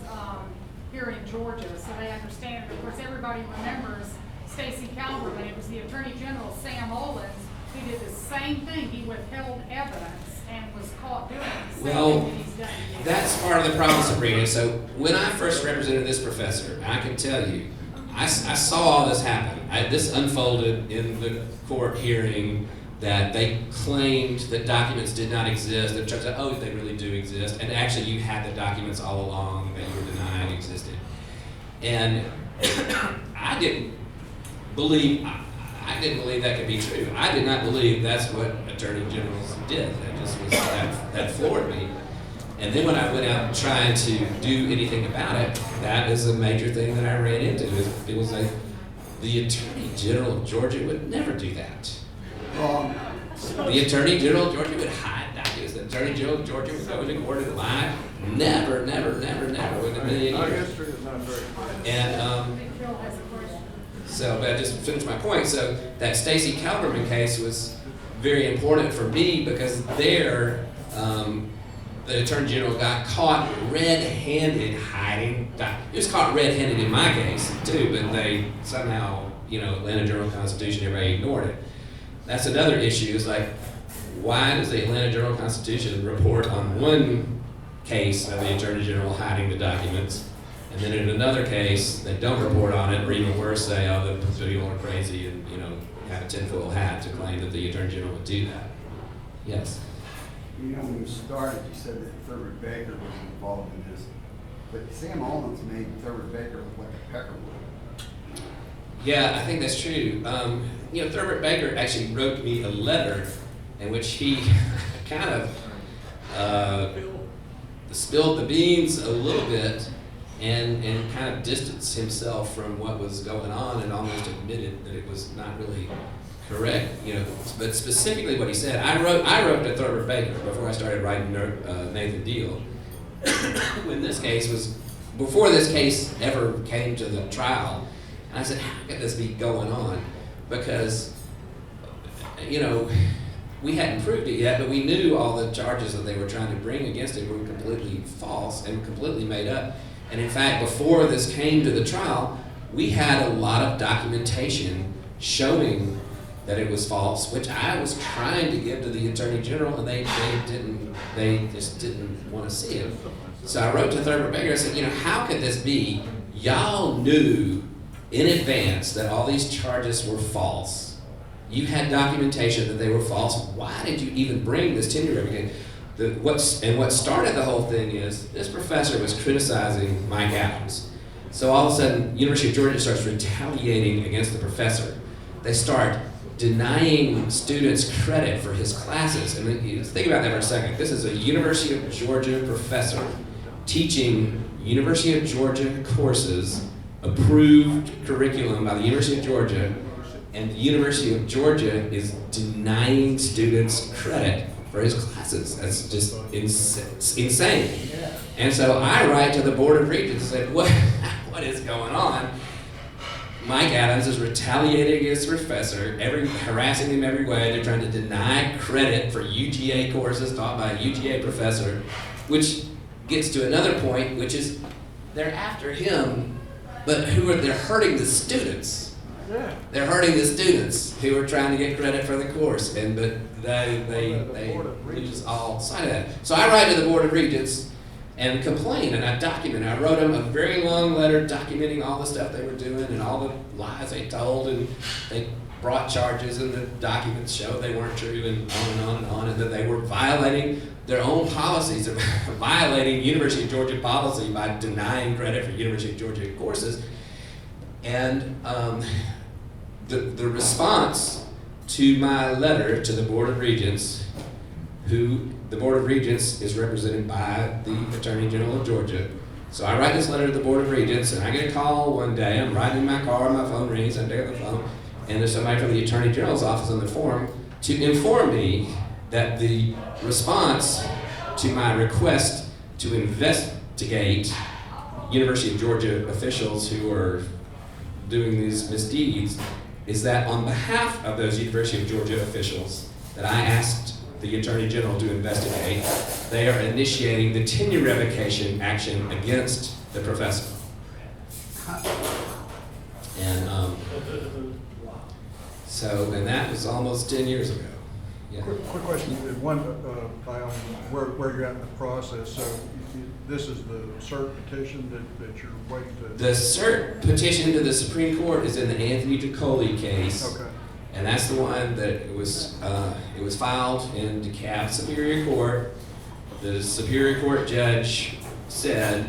here in Georgia, so they understand it. Of course, everybody remembers Stacey Calverman. It was the Attorney General, Sam Owens, who did the same thing. He withheld evidence and was caught doing the same thing that he's done. That's part of the problem, Sabrina. So when I first represented this professor, I can tell you, I saw all this happen. This unfolded in the court hearing that they claimed that documents did not exist. It turns out, oh, they really do exist. And actually, you had the documents all along that you were denying existed. And I didn't believe that could be true. I did not believe that's what attorney generals did. That floored me. And then when I went out trying to do anything about it, that is a major thing that I ran into. It was like, the Attorney General of Georgia would never do that. The Attorney General of Georgia would hide documents. The Attorney General of Georgia would go into court and lie. Never in a million Our years. history is not very clear. And I think Bill has a question. so, but I just finished my point. So that Stacey Calverman case was very important for me because there, the Attorney General got caught red-handed hiding. He was caught red-handed in my case too, but they somehow, Atlanta Journal-Constitution, everybody ignored it. That's another issue. It's like, why does the Atlanta Journal-Constitution report on one case of the Attorney General hiding the documents, and then in another case, they don't report on it, or even worse, say, oh, the people are crazy and, have a tinfoil hat to claim that the Attorney General would do that. Yes. When you started, you said that Thurber Baker was involved in this, but Sam Owens made Thurber Baker look like a peckerwood. Yeah, I think that's true. Thurber Baker actually wrote me a letter in which he kind of spilled the beans a little bit and kind of distanced himself from what was going on and almost admitted that it was not really correct. But specifically what he said, I wrote to Thurber Baker before I started writing Nathan Deal. When this case was, before this case ever came to the trial, and I said, how could this be going on? Because, we hadn't proved it yet, but we knew all the charges that they were trying to bring against it were completely false and completely made up. And in fact, before this came to the trial, we had a lot of documentation showing that it was false, which I was trying to give to the Attorney General, and they just didn't want to see it. So I wrote to Thurber Baker, I said, how could this be? Y'all knew in advance that all these charges were false. You had documentation that they were false. Why did you even bring this tenure revocation? What started the whole thing is this professor was criticizing Mike Adams. So all of a sudden, University of Georgia starts retaliating against the professor. They start denying students credit for his classes. And then, think about that for a second. This is a University of Georgia professor teaching University of Georgia courses, approved curriculum by the University of Georgia, and the University of Georgia is denying students credit for his classes. That's just insane. And so I write to the Board of Regents and said, what what is going on? Mike Adams is retaliating against the professor, harassing him every way. They're trying to deny credit for UGA courses taught by a UGA professor, which gets to another point, which is they're after him, but they're hurting the students. Yeah. They're hurting the students who are trying to get credit for the course, but they lose all sight of that. So I write to the Board of Regents and complain, and I document. I wrote them a very long letter documenting all the stuff they were doing and all the lies they told, and they brought charges, and the documents showed they weren't true, and on and on and on, and that they were violating their own policies, violating University of Georgia policy by denying credit for University of Georgia courses. And the response to my letter to the Board of Regents, who the Board of Regents is represented by the Attorney General of Georgia. So I write this letter to the Board of Regents, and I get a call one day. I'm riding in my car, my phone rings, I pick up the phone, and there's somebody from the Attorney General's office on the phone to inform me that the response to my request to investigate University of Georgia officials who are doing these misdeeds is that on behalf of those University of Georgia officials that I asked the Attorney General to investigate, they are initiating the tenure revocation action against the professor. And and that was almost 10 years ago. Yeah. Quick question, one, where you're at in the process, so this is the cert petition that you're waiting to? The cert petition to the Supreme Court is in the Anthony Tricoli case. Okay. And that's the one that it was filed in DeKalb Superior Court. The Superior Court judge said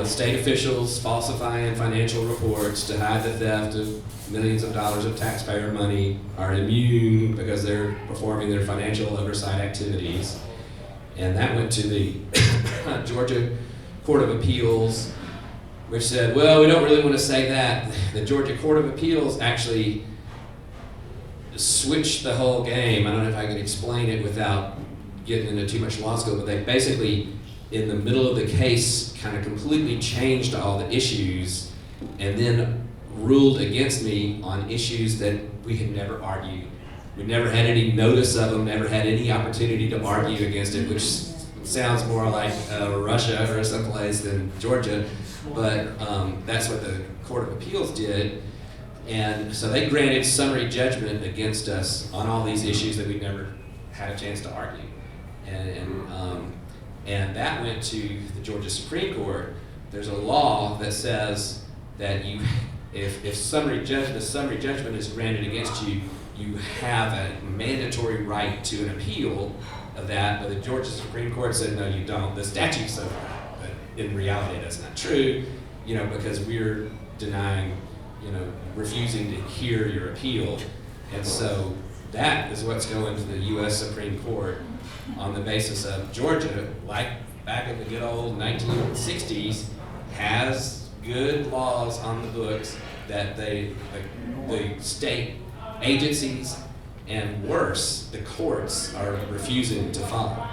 state officials falsifying financial reports to hide the theft of millions of dollars of taxpayer money are immune because they're performing their financial oversight activities. And that went to the Georgia Court of Appeals, which said, well, we don't really want to say that. The Georgia Court of Appeals actually switched the whole game. I don't know if I can explain it without getting into too much law school, but they basically, in the middle of the case, kind of completely changed all the issues and then ruled against me on issues that we had never argued. We never had any notice of them, never had any opportunity to argue against it, which sounds more like Russia or someplace than Georgia, but that's what the Court of Appeals did. And so they granted summary judgment against us on all these issues that we never had a chance to argue. And that went to the Georgia Supreme Court. There's a law that says that if the summary judgment is granted against you, you have a mandatory right to an appeal of that, but the Georgia Supreme Court said, no, you don't. The statute said that, but in reality that's not true, because we're denying, refusing to hear your appeal. And so that is what's going to the U.S. Supreme Court on the basis of Georgia, like back in the good old 1960s, has good laws on the books that the state agencies and worse, the courts are refusing to follow.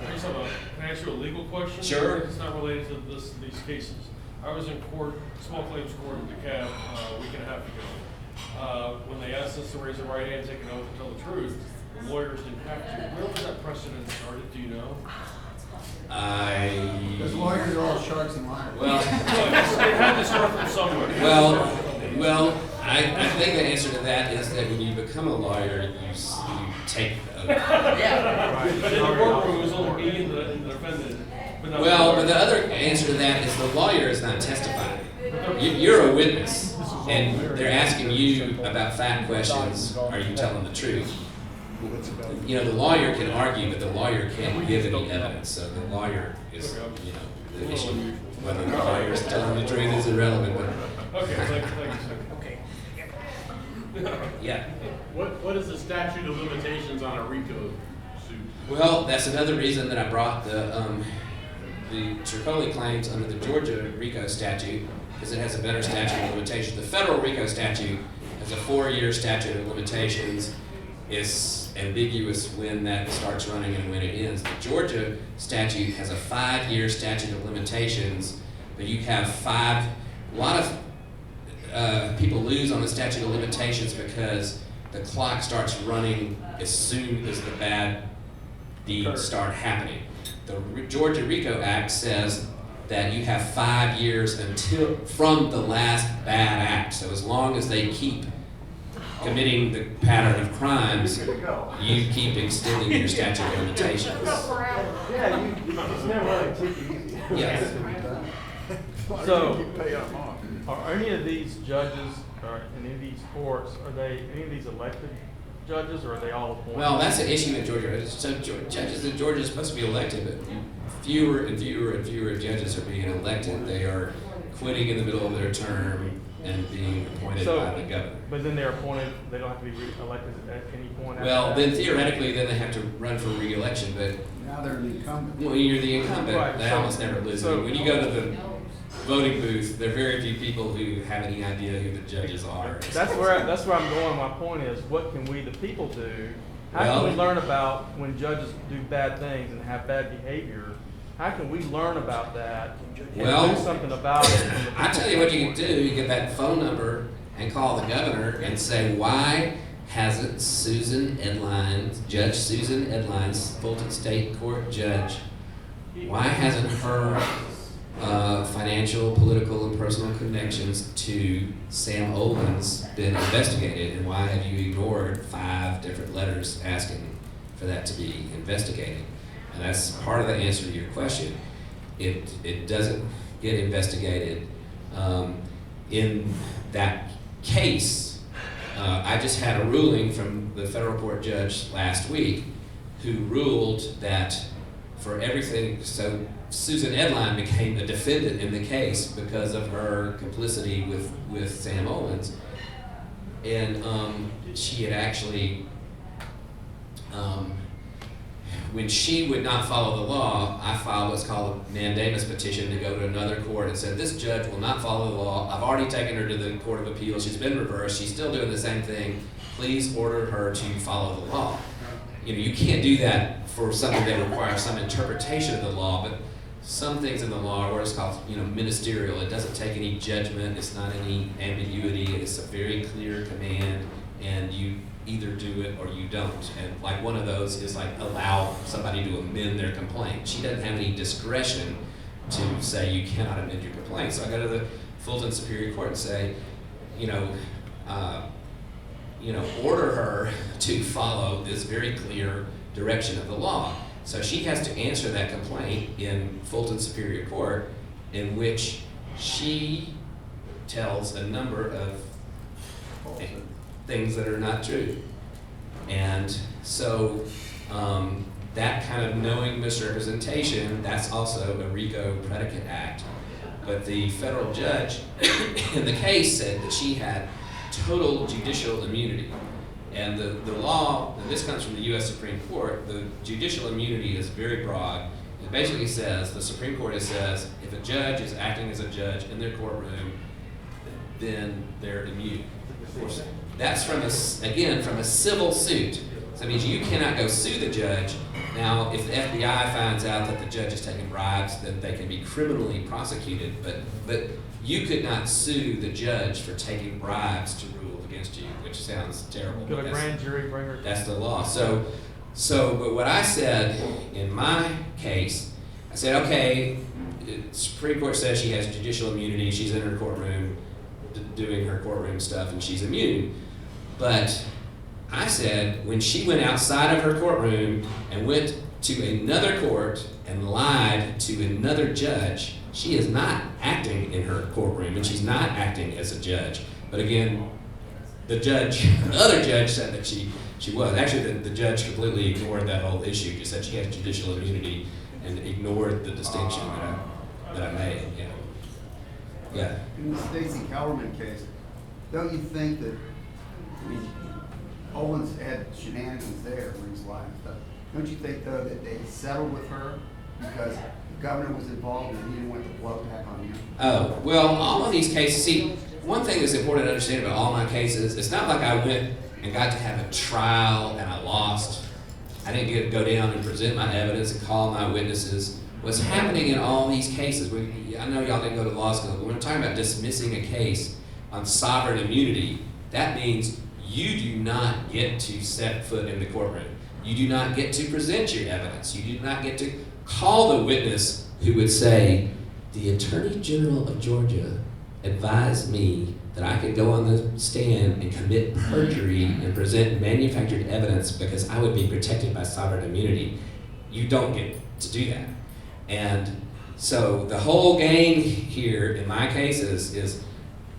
Can I ask you a legal question? Sure. It's not related to these cases. I was in court, small claims court in DeKalb a week and a half ago. When they asked us to raise the right hand, take an oath, and tell the truth, the lawyers didn't have to. Where was that precedent started? Do you know? Because lawyers are all sharks and liars. Well, it had to start from somewhere. Well, I think the answer to that is that when you become a lawyer, you take the oath. Yeah. But in the courtroom, it was only me and the defendant. But the other answer to that is the lawyer is not testifying. You're a witness, and they're asking you about fact questions. Are you telling the truth? The lawyer can argue, but the lawyer can't give any evidence. So the lawyer is, the issue. Whether the lawyer is telling the truth is irrelevant. But okay, thank you, sir. Okay. Yeah. What is the statute of limitations on a RICO suit? Well, that's another reason that I brought the Tricoli claims under the Georgia RICO statute, because it has a better statute of limitations. The federal RICO statute has a 4-year statute of limitations. It's ambiguous when that starts running and when it ends. The Georgia statute has a 5-year statute of limitations, but you have a lot of people lose on the statute of limitations because the clock starts running as soon as the bad deeds start happening. The Georgia RICO Act says that you have 5 years from the last bad act. So as long as they keep committing the pattern of crimes, you keep extending your statute of limitations. Yeah, you just never let it take it easy. Yes. So- You pay them off. Are any of these judges, or any of these courts, are they, any of these elected judges, or are they all appointed? Well, that's an issue in Georgia. So judges in Georgia are supposed to be elected, but fewer and fewer and fewer judges are being elected. They are quitting in the middle of their term and being appointed So- by the governor. But then they're appointed, they don't have to be elected at any point after Well, that? then theoretically, then they have to run for re-election, but Now they're the incumbent. when you're the incumbent, Right, they so- almost never lose. so- When you go to the voting booth, there are very few people who have any idea who the judges are. That's where I'm going. My point is, what can we, the people, do? How can we Well- learn about when judges do bad things and have bad behavior? How can we learn about that and Well, do something about it? when the I people- tell you what you can do, you get that phone number and call the governor and say, why hasn't Judge Susan Edlines, Fulton State Court judge, why hasn't her financial, political, and personal connections to Sam Olens been investigated, and why have you ignored 5 different letters asking for that to be investigated? And that's part of the answer to your question. It doesn't get investigated. In that case, I just had a ruling from the federal court judge last week who ruled that for everything, so Susan Edline became a defendant in the case because of her complicity with Sam Olens. And she had actually, when she would not follow the law, I filed what's called a mandamus petition to go to another court and said, this judge will not follow the law. I've already taken her to the Court of Appeals. She's been reversed. She's still doing the same thing. Please order her to follow the law. You know, you can't do that for something that requires some interpretation of the law, but some things in the law are what's called, ministerial. It doesn't take any judgment. It's not any ambiguity. It's a very clear command, and you either do it or you don't. And like one of those is like allow somebody to amend their complaint. She doesn't have any discretion to say you cannot amend your complaint. So I go to the Fulton Superior Court and say, order her to follow this very clear direction of the law. So she has to answer that complaint in Fulton Superior Court, in which she tells a number of things that are not true. And so that kind of knowing misrepresentation, that's also a RICO predicate act. But the federal judge in the case said that she had total judicial immunity. And the law, and this comes from the U.S. Supreme Court, the judicial immunity is very broad. It basically says, the Supreme Court says, if a judge is acting as a judge in their courtroom, then they're immune. Of course, that's from a civil suit. So that means you cannot go sue the judge. Now, if the FBI finds out that the judge is taking bribes, then they can be criminally prosecuted. But you could not sue the judge for taking bribes to rule against you, which sounds terrible. Could but a grand jury bring her? that's the law. But what I said in my case, I said, okay, the Supreme Court says she has judicial immunity. She's in her courtroom doing her courtroom stuff, and she's immune. But I said, when she went outside of her courtroom and went to another court and lied to another judge, she is not acting in her courtroom, and she's not acting as a judge. But again, the other judge said that she was. Actually, the judge completely ignored that whole issue. Just said she has judicial immunity and ignored the distinction that I made. Yeah. In the Stacy Kellerman case, don't you think that, Owens had shenanigans there where he's lying and stuff. Don't you think, though, that they settled with her because the governor was involved and he didn't want the blow back on him? Oh, well, all of these cases, see, one thing that's important to understand about all my cases, it's not like I went and got to have a trial and I lost. I didn't get to go down and present my evidence and call my witnesses. What's happening in all these cases, I know y'all didn't go to law school, but when I'm talking about dismissing a case on sovereign immunity, that means you do not get to set foot in the courtroom. You do not get to present your evidence. You do not get to call the witness who would say, the Attorney General of Georgia advised me that I could go on the stand and commit perjury and present manufactured evidence because I would be protected by sovereign immunity. You don't get to do that. And so the whole game here, in my case, is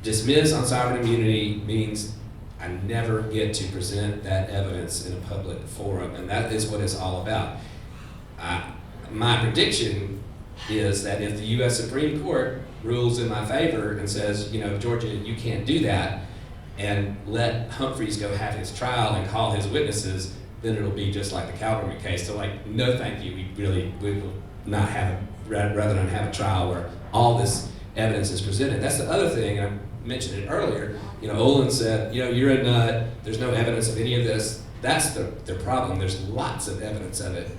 dismiss on sovereign immunity means I never get to present that evidence in a public forum, and that is what it's all about. My prediction is that if the U.S. Supreme Court rules in my favor and says, Georgia, you can't do that, and let Humphreys go have his trial and call his witnesses, then it'll be just like the Calverman case. So no thank you, we will not have, rather than have a trial where all this evidence is presented. That's the other thing, and I mentioned it earlier, Olin said, you're a nut, there's no evidence of any of this. That's the problem, there's lots of evidence of it.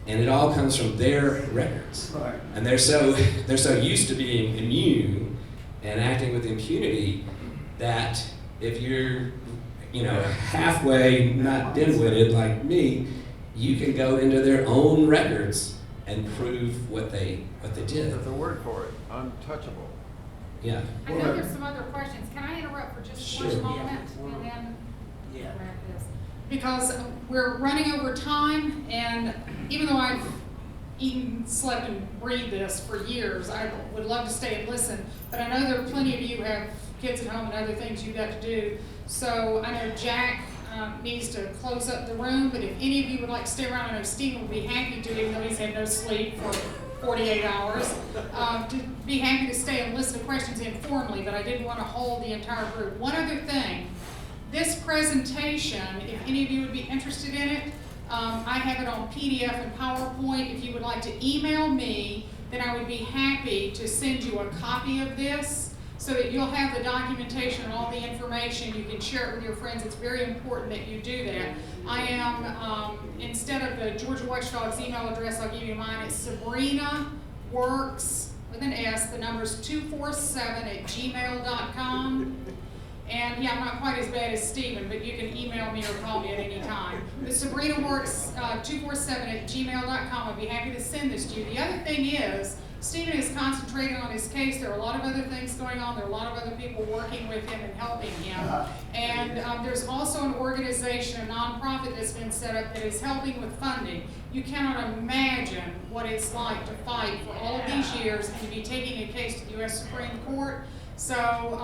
And it all comes from their records. Right. And they're so used to being immune and acting with impunity that if you're, halfway not dim-witted like me, you can go into their own records and prove what they did. There's a word for it, untouchable. Yeah. I know there's some other questions. Can I interrupt for just one moment and then wrap this? Because we're running over time, and even though I've eaten, slept, and breathed this for years, I would love to stay and listen, but I know there are plenty of you who have kids at home and other things you've got to do. So I know Jack needs to close up the room, but if any of you would like to stay around, I know Stephen would be happy to, even though he's had no sleep for 48 hours, to be happy to stay and listen to questions informally, but I didn't want to hold the entire group. One other thing, this presentation, if any of you would be interested in it, I have it on PDF and PowerPoint. If you would like to email me, then I would be happy to send you a copy of this so that you'll have the documentation and all the information. You can share it with your friends. It's very important that you do that. I am, instead of the Georgia Watchdog's email address, I'll give you mine. It's Sabrina Works, with an S, the number's 247@gmail.com. And yeah, I'm not quite as bad as Stephen, but you can email me or call me at any time. But Sabrina Works, 247@gmail.com. I'd be happy to send this to you. The other thing is, Stephen is concentrating on his case. There are a lot of other things going on. There are a lot of other people working with him and helping him. And there's also an organization, a nonprofit that's been set up that is helping with funding. You cannot imagine what it's like to fight for all of these years and to be taking a case to the U.S. Supreme Court. So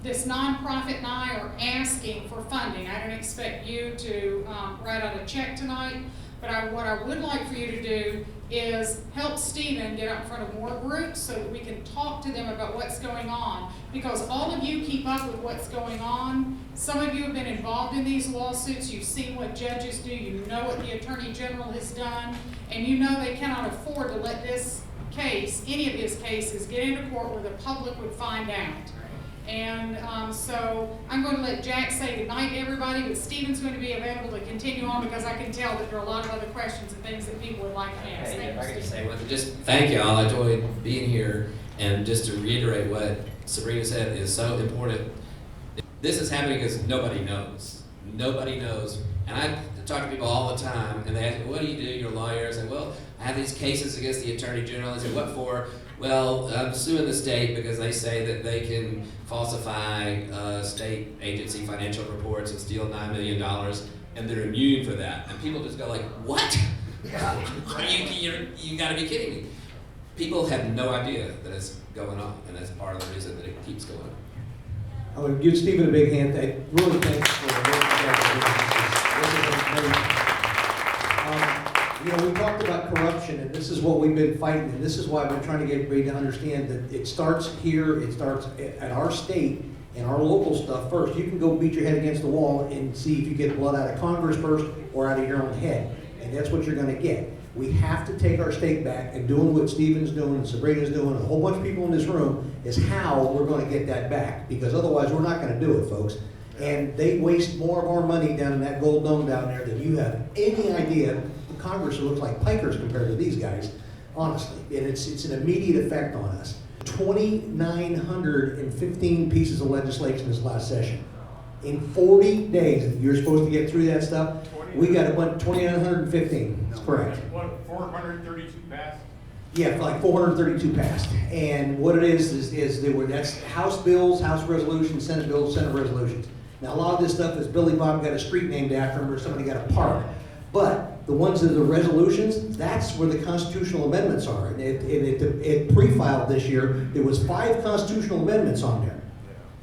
this nonprofit and I are asking for funding. I don't expect you to write out a check tonight, but what I would like for you to do is help Stephen get out in front of more groups so that we can talk to them about what's going on. Because all of you keep up with what's going on. Some of you have been involved in these lawsuits. You've seen what judges do. You know what the Attorney General has done. And you know they cannot afford to let this case, any of his cases, get into court where the public would find out. And so I'm going to let Jack say goodnight to everybody, but Stephen's going to be available to continue on because I can tell that there are a lot of other questions and things that people would like to ask. Hey, if I could Thank you, just say Stephen. one thing, just thank y'all. I enjoyed being here, and just to reiterate what Sabrina said is so important. This is happening because nobody knows. Nobody knows. And I talk to people all the time, and they ask me, what do? You're a lawyer. I say, well, I have these cases against the Attorney General. I say, what for? Well, I'm suing the state because they say that they can falsify state agency financial reports and steal $9 million, and they're immune for that. And people just go like, what? You gotta be kidding me. People have no idea that it's going on, and that's part of the reason that it keeps going on. I would give Stephen a big hand. Really thanks for the work you guys are doing. We talked about corruption, and this is what we've been fighting, and this is why I've been trying to get everybody to understand that it starts here, it starts at our state and our local stuff first. You can go beat your head against the wall and see if you get blood out of Congress first or out of your own head, and that's what you're going to get. We have to take our state back, and doing what Stephen's doing and Sabrina's doing, and a whole bunch of people in this room, is how we're going to get that back, because otherwise we're not going to do it, folks. And they waste more of our money down in that gold dome down there than you have any idea. The Congress who looks like pikers compared to these guys, honestly. And it's an immediate effect on us. 2,915 pieces of legislation this last session. In 40 days, you're supposed to get through that stuff. We got about 2,915, that's correct. What, 432 passed? Yeah, like 432 passed. And what it is that's House bills, House resolutions, Senate bills, Senate resolutions. Now, a lot of this stuff is Billy Bob got a street named after him or somebody got a park. But the ones that are the resolutions, that's where the constitutional amendments are. And it pre-filed this year, there was 5 constitutional amendments on there.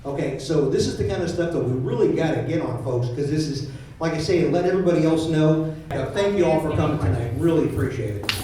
Okay, so this is the kind of stuff that we really got to get on, folks, because this is, like I say, let everybody else know. Thank you all for coming tonight. Really appreciate it.